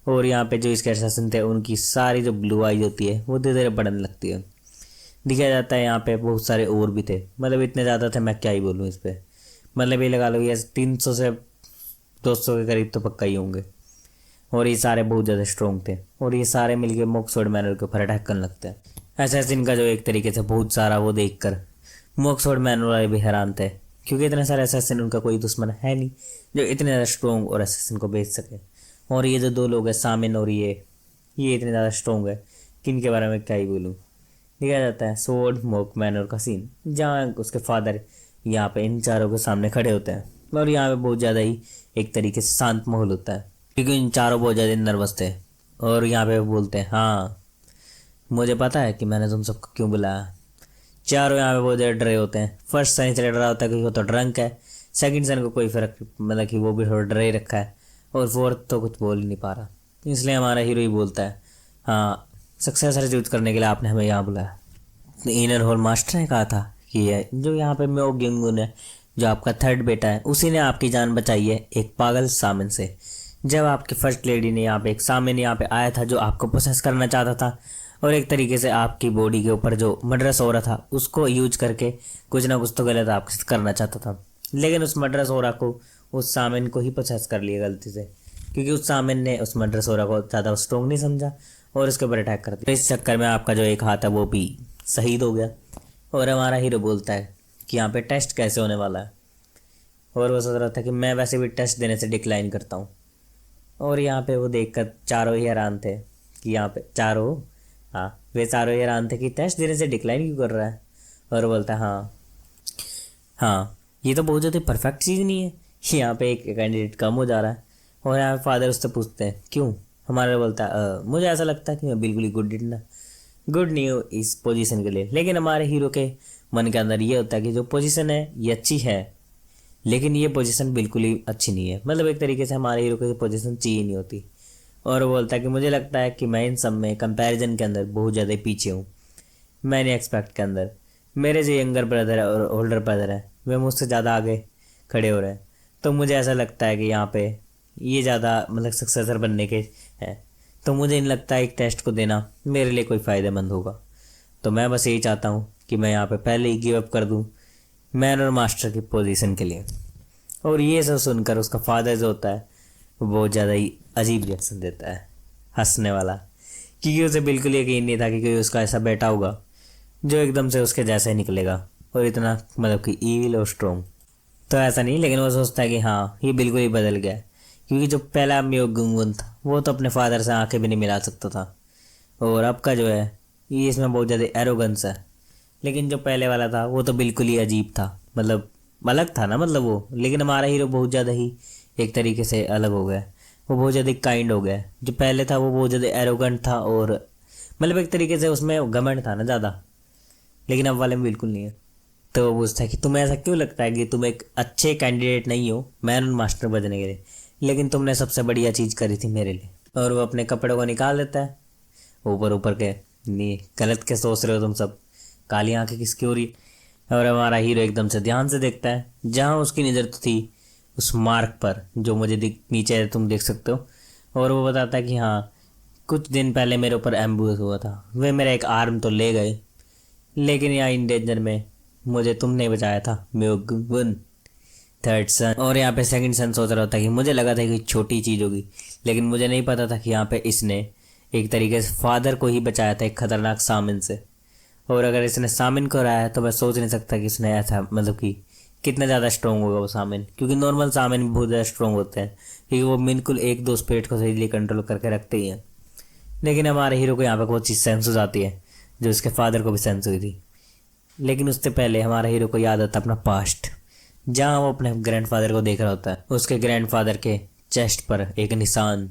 और यहाँ पे जो इसके असैसिन थे उनकी सारी जो ब्लू आई होती है वो धीरे धीरे बढ़ने लगती है। दिखाया जाता है यहाँ पे बहुत सारे और भी थे, मतलब इतने ज़्यादा थे मैं क्या ही बोलूँ इस पर। मतलब ये लगा लो ये 300 से 200 के करीब तो पक्का ही होंगे, और ये सारे बहुत ज़्यादा स्ट्रॉन्ग थे, और ये सारे मिलके मॉक्सफोर्ड मैनर के ऊपर अटैक करने लगते हैं। असैसिन का जो एक तरीके से बहुत सारा वो देख कर मॉक्सफोर्ड मैनर वाले भी हैरान थे, क्योंकि इतने सारे असैसिन उनका कोई दुश्मन है नहीं जो इतने ज़्यादा स्ट्रॉन्ग और असैसिन को बेच सके। और ये जो 2 लोग हैं सामिन और ये इतने ज़्यादा स्ट्रॉन्ग है कि इनके बारे में क्या ही बोलूँ। दिखाया जाता है स्वॉर्ड मॉक मैनर का सीन, जहाँ उसके फादर यहाँ पे इन चारों के सामने खड़े होते हैं, और यहाँ पे बहुत ज़्यादा ही एक तरीके से शांत माहौल होता है, क्योंकि इन चारों बहुत ज़्यादा नर्वस थे। और यहाँ पे बोलते हैं हाँ मुझे पता है कि मैंने तुम सबको क्यों बुलाया। चारों यहाँ पे बहुत ज़्यादा डरे होते हैं। फर्स्ट सन इसलिए डरा होता है क्योंकि वो तो ड्रंक है, सेकंड सन को कोई फ़र्क मतलब कि वो भी थोड़ा डरे ही रखा है, और फोर्थ तो कुछ बोल ही नहीं पा रहा। इसलिए हमारा हीरो ही बोलता है हाँ सक्सेसर चूज करने के लिए आपने हमें यहाँ बुलाया। इनर होल मास्टर ने कहा था कि ये जो यहाँ पे म्यो ग्युंगुन है जो आपका 3rd बेटा है, उसी ने आपकी जान बचाई है एक पागल सामिन से। जब आपकी फर्स्ट लेडी ने यहाँ पे एक सामिन यहाँ पे आया था जो आपको प्रोसेस करना चाहता था, और एक तरीके से आपकी बॉडी के ऊपर जो मर्डरस हो रहा था उसको यूज करके कुछ ना कुछ तो गलत आपके साथ करना चाहता था, लेकिन उस मर्डरस हो रहा को उस सामिन को ही प्रोसेस कर लिया गलती से, क्योंकि उस सामिन ने उस मर्डरस हो रहा को ज़्यादा स्ट्रॉन्ग नहीं समझा और उसके ऊपर अटैक कर दिया। इस चक्कर में आपका जो एक हाथ है वो भी शहीद हो गया। और हमारा हीरो बोलता है कि यहाँ पे टेस्ट कैसे होने वाला है, और वो सोच रहा था कि मैं वैसे भी टेस्ट देने से डिक्लाइन करता हूँ। और यहाँ पे वो देखकर चारों ही हैरान थे कि यहाँ पे वे चारों ही हैरान थे कि टेस्ट देने से डिक्लाइन क्यों कर रहा है। और बोलता है हाँ ये तो बहुत ज़्यादा परफेक्ट चीज़ नहीं है, यहाँ पे एक कैंडिडेट कम हो जा रहा है। और यहाँ फादर उससे पूछते हैं क्यों। हमारा बोलता है मुझे ऐसा लगता है कि मैं बिल्कुल ही गुड नहीं हूँ इस पोजीशन के लिए। लेकिन हमारे हीरो के मन के अंदर ये होता है कि जो पोजीशन है ये अच्छी है, लेकिन ये पोजीशन बिल्कुल ही अच्छी नहीं है, मतलब एक तरीके से हमारे हीरो को ये पोजीशन चाहिए नहीं होती। और वो बोलता है कि मुझे लगता है कि मैं इन सब में कंपैरिजन के अंदर बहुत ज़्यादा पीछे हूँ। मैंने एक्सपेक्ट के अंदर मेरे जो यंगर ब्रदर है और ओल्डर ब्रदर है वे मुझसे ज़्यादा आगे खड़े हो रहे हैं, तो मुझे ऐसा लगता है कि यहाँ पे ये ज़्यादा मतलब सक्सेसर बनने के हैं, तो मुझे नहीं लगता एक टेस्ट को देना मेरे लिए कोई फ़ायदेमंद होगा। तो मैं बस यही चाहता हूँ कि मैं यहाँ पे पहले ही गिव अप कर दूँ मैन और मास्टर की पोजीशन के लिए। और ये सब सुनकर उसका फादर जो होता है वो बहुत ज़्यादा ही अजीब रिएक्शन देता है, हंसने वाला, क्योंकि उसे बिल्कुल यकीन नहीं था कि कोई उसका ऐसा बेटा होगा जो एकदम से उसके जैसा ही निकलेगा और इतना मतलब कि ईविल और स्ट्रॉन्ग। तो ऐसा नहीं, लेकिन वो सोचता है कि हाँ ये बिल्कुल ही बदल गया है, क्योंकि जो पहला म्यो गुंगुन था वो तो अपने फादर से आंखें भी नहीं मिला सकता था, और अब का जो है ये इसमें बहुत ज़्यादा एरोगेंस है। लेकिन जो पहले वाला था वो तो बिल्कुल ही अजीब था, मतलब अलग था ना, मतलब वो। लेकिन हमारा हीरो बहुत ज़्यादा ही एक तरीके से अलग हो गया, वो बहुत ज़्यादा काइंड हो गया। जो पहले था वो बहुत ज़्यादा एरोगेंट था और मतलब एक तरीके से उसमें घमंड था ना ज़्यादा, लेकिन अब वाले में बिल्कुल नहीं है। तो वो पूछता है कि तुम्हें ऐसा क्यों लगता है कि तुम एक अच्छे कैंडिडेट नहीं हो मैन मास्टर बनने के लिए, लेकिन तुमने सबसे बढ़िया चीज़ करी थी मेरे लिए। और वो अपने कपड़ों को निकाल देता है ऊपर के, नहीं गलत के सोच रहे हो तुम सब, काली आंखें किसकी हो रही। और हमारा हीरो एकदम से ध्यान से देखता है जहाँ उसकी नज़र तो थी उस मार्क पर जो मुझे नीचे तुम देख सकते हो, और वो बताता है कि हाँ कुछ दिन पहले मेरे ऊपर एम्बुश हुआ था, वे मेरा एक आर्म तो ले गए, लेकिन यहाँ इन डेंजर में मुझे तुमने बचाया था म्योगुन थर्ड सन। और यहाँ पे सेकंड सन सोच रहा था कि मुझे लगा था कि छोटी चीज़ होगी, लेकिन मुझे नहीं पता था कि यहाँ पे इसने एक तरीके से फादर को ही बचाया था एक खतरनाक सामिन से। और अगर इसने सामिन को हराया है तो मैं सोच नहीं सकता कि इसने ऐसा मतलब कि कितना ज़्यादा स्ट्रॉन्ग होगा वो सामिन, क्योंकि नॉर्मल सामिन भी बहुत ज़्यादा स्ट्रॉन्ग होते हैं, क्योंकि वो बिल्कुल एक दो स्पिरिट को सही कंट्रोल करके रखते ही हैं। लेकिन हमारे हीरो को यहाँ पे वो चीज़ सेंस हो जाती है जो उसके फादर को भी सेंस हुई थी। लेकिन उससे पहले हमारे हीरो को याद आता अपना पास्ट, जहाँ वो अपने ग्रैंडफादर को देख रहा होता है, उसके ग्रैंडफादर के चेस्ट पर एक निशान,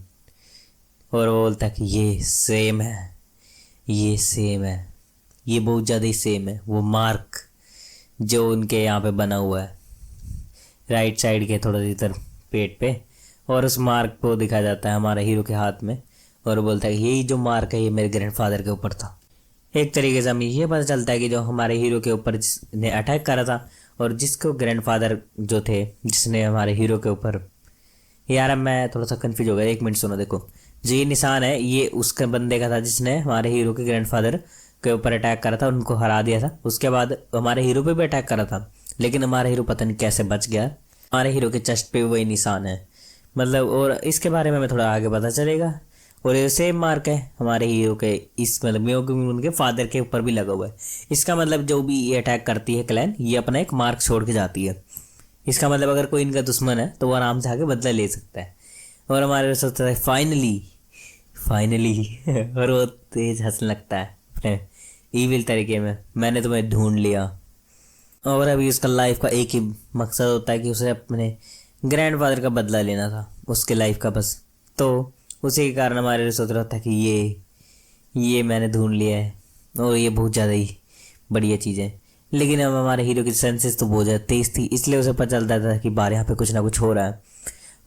और वो बोलता है कि ये सेम है, ये सेम है, ये बहुत ज़्यादा ही सेम है, वो मार्क जो उनके यहाँ पे बना हुआ है राइट साइड के थोड़ा इधर पेट पे, और उस मार्क को दिखाया जाता है हमारे हीरो के हाथ में, और बोलता है यही जो मार्क है ये मेरे ग्रैंडफादर के ऊपर था। एक तरीके से हमें ये पता चलता है कि जो हमारे हीरो के ऊपर जिसने अटैक करा था और जिसको ग्रैंडफादर जो थे जिसने हमारे हीरो के ऊपर, यार अब मैं थोड़ा सा कंफ्यूज हो गया, एक मिनट सुनो। देखो जो ये निशान है ये उसके बंदे का था जिसने हमारे हीरो के ग्रैंडफादर के ऊपर अटैक करा था, उनको हरा दिया था। उसके बाद हमारे हीरो पे भी अटैक करा था, लेकिन हमारा हीरो पता नहीं कैसे बच गया। हमारे हीरो के चेस्ट पे वही निशान है मतलब, और इसके बारे में हमें थोड़ा आगे पता चलेगा। और ये सेम मार्क है हमारे हीरो के इस मतलब म्योगुन उनके फादर के ऊपर भी लगा हुआ है। इसका मतलब जो भी ये अटैक करती है क्लैन, ये अपना एक मार्क छोड़ के जाती है। इसका मतलब अगर कोई इनका दुश्मन है तो वो आराम से आके बदला ले सकता है। और हमारे सोचता है फाइनली और वो तेज हंसने लगता है अपने ईविल तरीके में, मैंने तुम्हें ढूंढ लिया। और अभी उसका लाइफ का एक ही मकसद होता है कि उसे अपने ग्रैंडफादर का बदला लेना था, उसके लाइफ का बस। तो उसी के कारण हमारे लिए सोच रहा था कि ये मैंने ढूंढ लिया है और ये बहुत ज़्यादा ही बढ़िया चीज़ है। लेकिन अब हमारे हीरो की सेंसेस तो बहुत ज़्यादा तेज़ थी, इसलिए उसे पता चलता था कि बाहर यहाँ पे कुछ ना कुछ हो रहा है।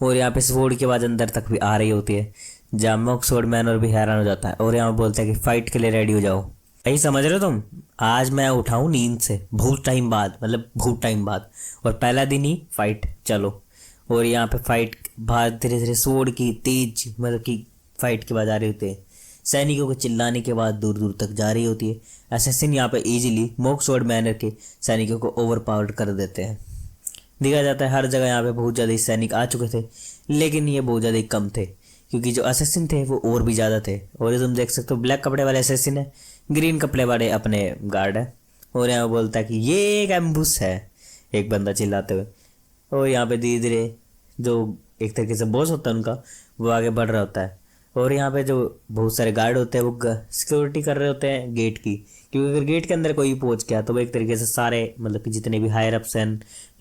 और यहाँ पे स्वॉर्ड की आवाज़ अंदर तक भी आ रही होती है, जहाँ मॉक स्वॉर्ड मैन और भी हैरान हो जाता है और यहाँ बोलता है कि फाइट के लिए रेडी हो जाओ। यही समझ रहे हो तुम, आज मैं उठाऊँ नींद से बहुत टाइम बाद, मतलब बहुत टाइम बाद, और पहला दिन ही फाइट चलो। और यहाँ पे फाइट बाहर धीरे धीरे स्वॉर्ड की तेज मतलब कि फाइट की आवाज़ आ रही होती है, सैनिकों को चिल्लाने के बाद दूर दूर तक जा रही होती है। असैसिन यहाँ पे इजीली मॉक स्वॉर्ड मैनर के सैनिकों को ओवरपावर्ड कर देते हैं। देखा जाता है हर जगह यहाँ पे बहुत ज़्यादा सैनिक आ चुके थे, लेकिन ये बहुत ज़्यादा कम थे, क्योंकि जो असैसिन थे वो और भी ज़्यादा थे। और ये तुम देख सकते हो ब्लैक कपड़े वाले असैसिन है, ग्रीन कपड़े वाले अपने गार्ड है। और यहाँ बोलता है कि ये एक एम्बुश है, एक बंदा चिल्लाते हुए। और यहाँ पे धीरे धीरे जो एक तरीके से बॉस होता है उनका, वो आगे बढ़ रहा होता है। और यहाँ पे जो बहुत सारे गार्ड होते हैं वो सिक्योरिटी कर रहे होते हैं गेट की, क्योंकि अगर गेट के अंदर कोई पहुंच गया तो वो एक तरीके से सारे मतलब कि जितने भी हायर अप्स हैं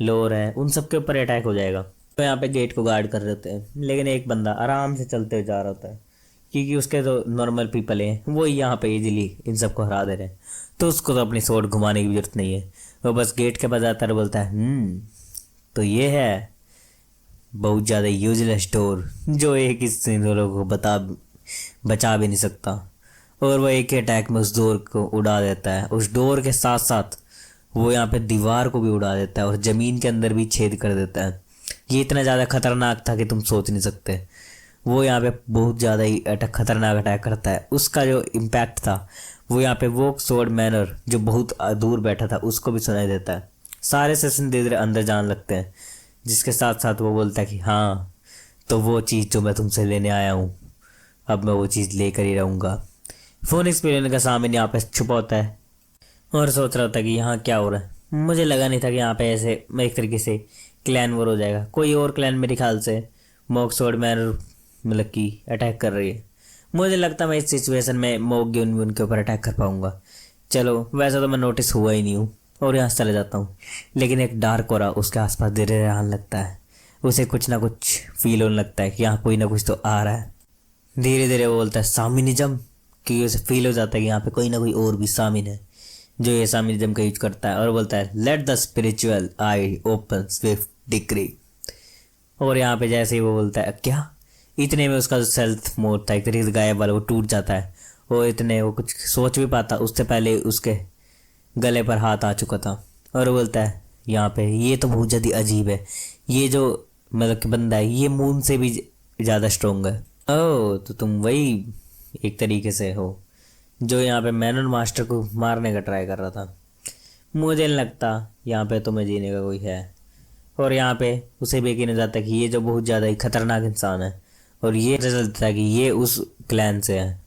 लोअर है उन सब के ऊपर अटैक हो जाएगा। तो यहाँ पे गेट को गार्ड कर रहे होते हैं, लेकिन एक बंदा आराम से चलते हुए जा रहा होता है, क्योंकि उसके जो नॉर्मल पीपल हैं वो यहाँ पे इजीली इन सबको हरा दे रहे हैं, तो उसको तो अपनी स्वॉर्ड घुमाने की जरूरत नहीं है। वो बस गेट के पास आता है, बोलता है तो ये है बहुत ज़्यादा यूजलेस डोर जो एक इस लोगों को बचा भी नहीं सकता। और वो एक अटैक में उस डोर को उड़ा देता है। उस डोर के साथ साथ वो यहाँ पे दीवार को भी उड़ा देता है और ज़मीन के अंदर भी छेद कर देता है। ये इतना ज़्यादा खतरनाक था कि तुम सोच नहीं सकते। वो यहाँ पे बहुत ज़्यादा ही खतरनाक अटैक करता है। उसका जो इम्पैक्ट था वो यहाँ पे वो स्वॉर्ड मैनर जो बहुत दूर बैठा था उसको भी सुनाई देता है। सारे सेशन धीरे धीरे अंदर जाने लगते हैं, जिसके साथ साथ वो बोलता है कि हाँ तो वो चीज़ जो मैं तुमसे लेने आया हूँ अब मैं वो चीज़ लेकर ही रहूँगा। फोनिक्स पिलियन का सामने यहाँ पे छुपा होता है और सोच रहा था कि यहाँ क्या हो रहा है। मुझे लगा नहीं था कि यहाँ पे ऐसे एक तरीके से क्लैन वॉर हो जाएगा। कोई और क्लैन मेरे ख्याल से मॉक स्वॉर्ड मैनर मतलब कि अटैक कर रही है। मुझे लगता मैं इस सिचुएशन में मॉक ग्यून उनके ऊपर अटैक कर पाऊँगा। चलो वैसा तो मैं नोटिस हुआ ही नहीं हूँ और यहाँ से चले जाता हूँ। लेकिन एक डार्क ऑरा उसके आसपास धीरे धीरे आने लगता है। उसे कुछ ना कुछ फील होने लगता है कि यहाँ कोई ना कुछ तो आ रहा है। धीरे धीरे वो बोलता है सामिनिज्म, क्योंकि उसे फील हो जाता है कि यहाँ पे कोई ना कोई और भी सामिन है जो ये सामिनिज्म का यूज करता है। और बोलता है let the spiritual I open Swift decree. और यहाँ पे जैसे ही वो बोलता है क्या, इतने में उसका जो सेल्फ मोड था एक तरीके से गायब वाला वो टूट जाता है। और इतने वो कुछ सोच भी पाता उससे पहले उसके गले पर हाथ आ चुका था। और वो बोलता है यहाँ पे ये तो बहुत ज़्यादा अजीब है, ये जो मतलब कि बंदा है ये मून से भी ज़्यादा स्ट्रोंग है। ओह तो तुम वही एक तरीके से हो, जो यहाँ पे मैनन मास्टर को मारने का ट्राई कर रहा था। मुझे नहीं लगता यहाँ पे तुम्हें जीने का कोई है। और यहाँ पे उसे भी यकीन हो जाता है कि ये जो बहुत ज़्यादा ही खतरनाक इंसान है, और ये पता चलता है कि ये उस क्लैन से है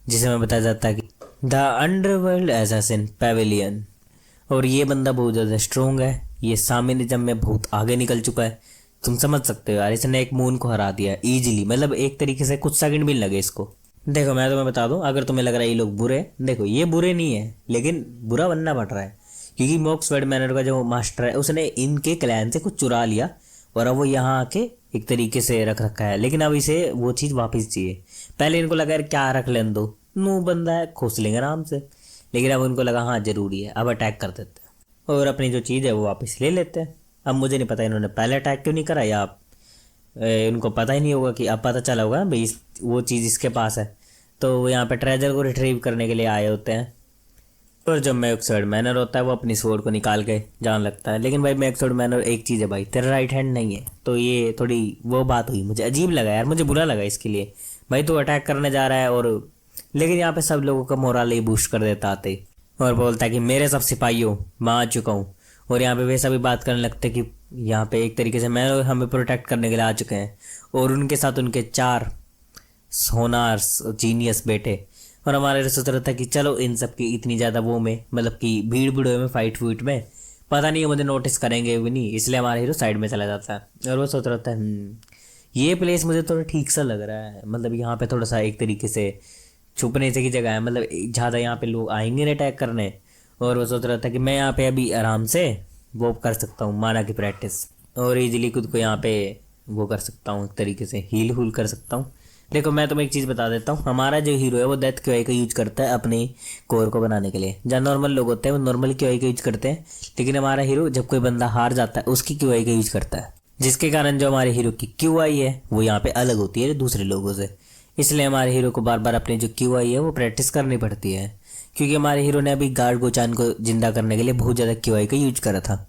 जिसे मैं बताया जाता है कि द अंडरवर्ल्ड एसासिन पेविलियन। और ये बंदा बहुत ज़्यादा स्ट्रोंग है, ये सामिनिज्म में बहुत आगे निकल चुका है। तुम समझ सकते हो यार, इसने एक मून को हरा दिया इजीली, मतलब एक तरीके से कुछ सेकंड भी नहीं लगे इसको। देखो मैं तुम्हें बता दूं, अगर तुम्हें लग रहा है ये लोग बुरे, देखो ये बुरे नहीं है, लेकिन बुरा बनना पड़ रहा है क्योंकि मॉक्स मैनर का जो मास्टर है उसने इनके क्लैन से कुछ चुरा लिया और अब वो यहाँ आके एक तरीके से रख रखा है। लेकिन अब इसे वो चीज़ वापस चाहिए। पहले इनको लगा यार क्या रख लेने दो, नू बंदा है, खोस लेंगे आराम से, लेकिन अब उनको लगा हाँ जरूरी है, अब अटैक कर देते हैं और अपनी जो चीज़ है वो वापस ले लेते हैं। अब मुझे नहीं पता इन्होंने पहले अटैक क्यों नहीं करा, या उनको पता ही नहीं होगा कि अब पता चला होगा भाई वो चीज़ इसके पास है, तो वो यहाँ पे ट्रेजर को रिट्रीव करने के लिए आए होते हैं। और जब मैक्सवर्ड मैनर होता है वो अपनी स्वॉर्ड को निकाल के जान लगता है, लेकिन भाई मैक्सवर्ड मैनर एक चीज़ है भाई, तेरा राइट हैंड नहीं है, तो ये थोड़ी वो बात हुई, मुझे अजीब लगा यार, मुझे बुरा लगा इसके लिए। भाई तू अटैक करने जा रहा है, और लेकिन यहाँ पे सब लोगों का मोरल ही बूस्ट कर देता आते और बोलता है कि मेरे सब सिपाहियों मैं आ चुका हूँ। और यहाँ पे वे सभी बात करने लगते कि यहाँ पे एक तरीके से मैं हमें प्रोटेक्ट करने के लिए आ चुके हैं, और उनके साथ उनके 4 सोनार्स जीनियस बेटे। और हमारे सोच रहा था कि चलो इन सब की इतनी ज़्यादा वो में, मतलब कि भीड़ भीड़ में, फाइट फूट में पता नहीं मुझे नोटिस करेंगे भी नहीं, इसलिए हमारा हीरो साइड में चला जाता है। और वो सोच रहा था ये प्लेस मुझे थोड़ा ठीक सा लग रहा है, मतलब यहाँ पे थोड़ा सा एक तरीके से छुपने से की जगह है, मतलब ज़्यादा यहाँ पे लोग आएंगे ना अटैक करने। और वो सोच रहा था कि मैं यहाँ पे अभी आराम से वो कर सकता हूँ, माना की प्रैक्टिस, और इजीली खुद को यहाँ पे वो कर सकता हूँ, एक तरीके से हील हूल कर सकता हूँ। देखो मैं तुम्हें एक चीज़ बता देता हूँ, हमारा जो हीरो है वो डेथ क्यूआई का यूज करता है अपने कोर को बनाने के लिए। जहाँ नॉर्मल लोग होते हैं वो नॉर्मल क्यूआई का यूज करते हैं, लेकिन हमारा हीरो जब कोई बंदा हार जाता है उसकी क्यूआई का यूज करता है, जिसके कारण जो हमारे हीरो की क्यूआई है वो यहाँ पे अलग होती है दूसरे लोगों से। इसलिए हमारे हीरो को बार बार अपनी जो क्यूआई है वो प्रैक्टिस करनी पड़ती है, क्योंकि हमारे हीरो ने अभी गार्ड गोचान को जिंदा करने के लिए बहुत ज़्यादा क्यूआई का यूज करा था।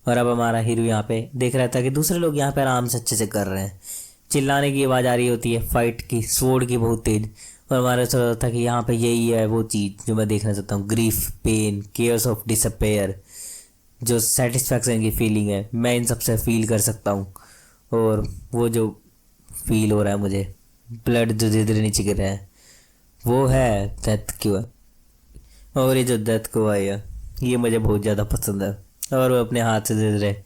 और अब हमारा हीरो यहाँ पे देख रहा था कि दूसरे लोग यहाँ पे आराम से अच्छे से कर रहे हैं, चिल्लाने की आवाज़ आ रही होती है, फाइट की, स्वॉर्ड की बहुत तेज। और हमारा सोच रहा था कि यहाँ पे यही है वो चीज़ जो मैं देखना चाहता हूँ, grief, pain, cares of disappear, जो सेटिस्फैक्शन की फीलिंग है मैं इन सबसे फील कर सकता हूँ। और वो जो फील हो रहा है मुझे, ब्लड जो धीरे धीरे नीचे गिर रहा है, वो है डेथ क्यूआई। और ये जो डेथ क्यूआई है ये मुझे बहुत ज़्यादा पसंद है। और वो अपने हाथ से धीरे धीरे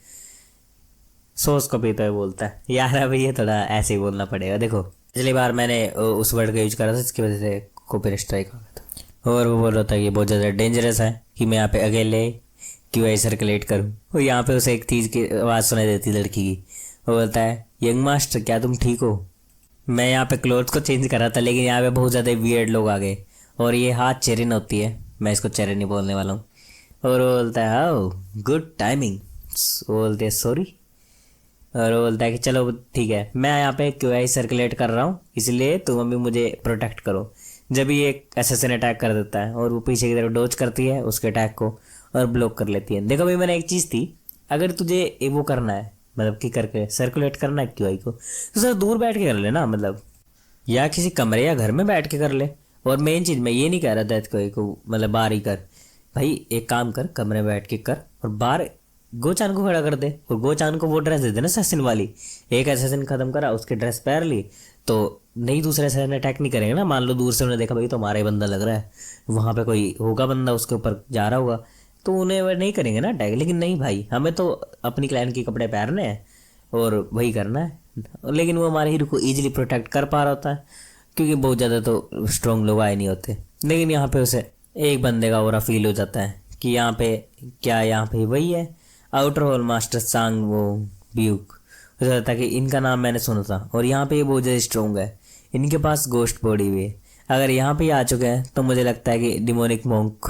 सॉस को पीता हुआ बोलता है, यार अब ये थोड़ा ऐसे ही बोलना पड़ेगा। देखो पिछली बार मैंने उस वर्ड का यूज करा था, इसकी वजह से कॉपीराइट स्ट्राइक हो गया था। और वो बोल रहा था कि बहुत ज़्यादा डेंजरस है कि मैं यहाँ पे अकेले क्यूआई सर्कुलेट करूँ। और यहाँ पे उसे एक चीज़ की आवाज़ सुनाई देती लड़की की, वो बोलता है यंग मास्टर क्या तुम ठीक हो। मैं यहाँ पे क्लोथ को चेंज कर रहा था, लेकिन यहाँ पे बहुत ज़्यादा वियर्ड लोग आ गए। और ये हाथ चेरिन होती है, मैं इसको चेरिन नहीं बोलने वाला हूँ। और वो बोलता है हाउ गुड टाइमिंग, वो बोलते हैं सॉरी। और वो बोलता है कि चलो ठीक है, मैं यहाँ पे क्यूआई सर्कुलेट कर रहा हूँ, इसलिए तुम अभी मुझे प्रोटेक्ट करो। जब ये एक असैसिन अटैक कर देता है और वो पीछे की तरफ डोज करती है उसके अटैक को और ब्लॉक कर लेती है। देखो भाई मैंने एक चीज़ थी, अगर तुझे वो करना है, मतलब कि करके सर्कुलेट करना है क्यूआई को, तो सर दूर बैठ के कर ले ना, मतलब या किसी कमरे या घर में बैठ के कर ले। और मेन चीज़ मैं ये नहीं कह रहा था क्यूआई को मतलब बाहर ही कर, भाई एक काम कर, कमरे में बैठ के कर और बाहर गोचान को खड़ा कर दे और गोचान को वो ड्रेस दे देना असैसिन वाली। एक असैसिन खत्म करा, उसकी ड्रेस पहन ली, तो नहीं दूसरे असैसिन अटैक नहीं करेंगे ना। मान लो दूर से उन्हें देखा भाई तो हमारा ही बंदा लग रहा है, वहाँ पे कोई होगा बंदा उसके ऊपर जा रहा होगा, तो उन्हें वह नहीं करेंगे ना अटैक। लेकिन नहीं भाई, हमें तो अपनी क्लाइन के कपड़े पहनने हैं और वही करना है। लेकिन वो हमारे हीरो को ईजिली प्रोटेक्ट कर पा रहा होता है, क्योंकि बहुत ज़्यादा तो स्ट्रॉन्ग लोग आए नहीं होते। लेकिन यहाँ पे उसे एक बंदे का ओरा फील हो जाता है कि यहाँ पे क्या, यहाँ पे वही है आउटर हॉल मास्टर सांग वो ब्यूक। हो जाता है कि इनका नाम मैंने सुना था और यहाँ पे ये बहुत ज़्यादा स्ट्रॉन्ग है, इनके पास गोश्त बॉडी भी है। अगर यहाँ पे आ चुके हैं तो मुझे लगता है कि डिमोनिक मॉन्क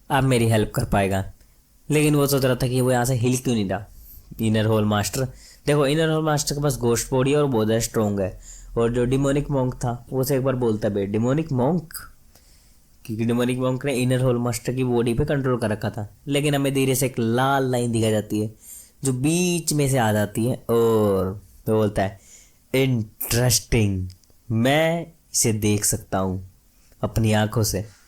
अब मेरी हेल्प कर पाएगा। लेकिन वो सोच रहा था कि वो यहाँ से हिल क्यों नहीं रहा इनर होल मास्टर। देखो इनर होल मास्टर के पास गोश्त बॉडी और बहुत ज़्यादा स्ट्रॉन्ग है, और जो डिमोनिक मॉन्क था वो से एक बार बोलता है डिमोनिक मॉन्क, क्योंकि डिमोनिक मॉन्क ने इनर होल मास्टर की बॉडी पे कंट्रोल कर रखा था। लेकिन हमें धीरे से एक लाल लाइन दिखाई जाती है जो बीच में से आ जाती है और तो बोलता है इंटरेस्टिंग, मैं इसे देख सकता हूँ अपनी आंखों से।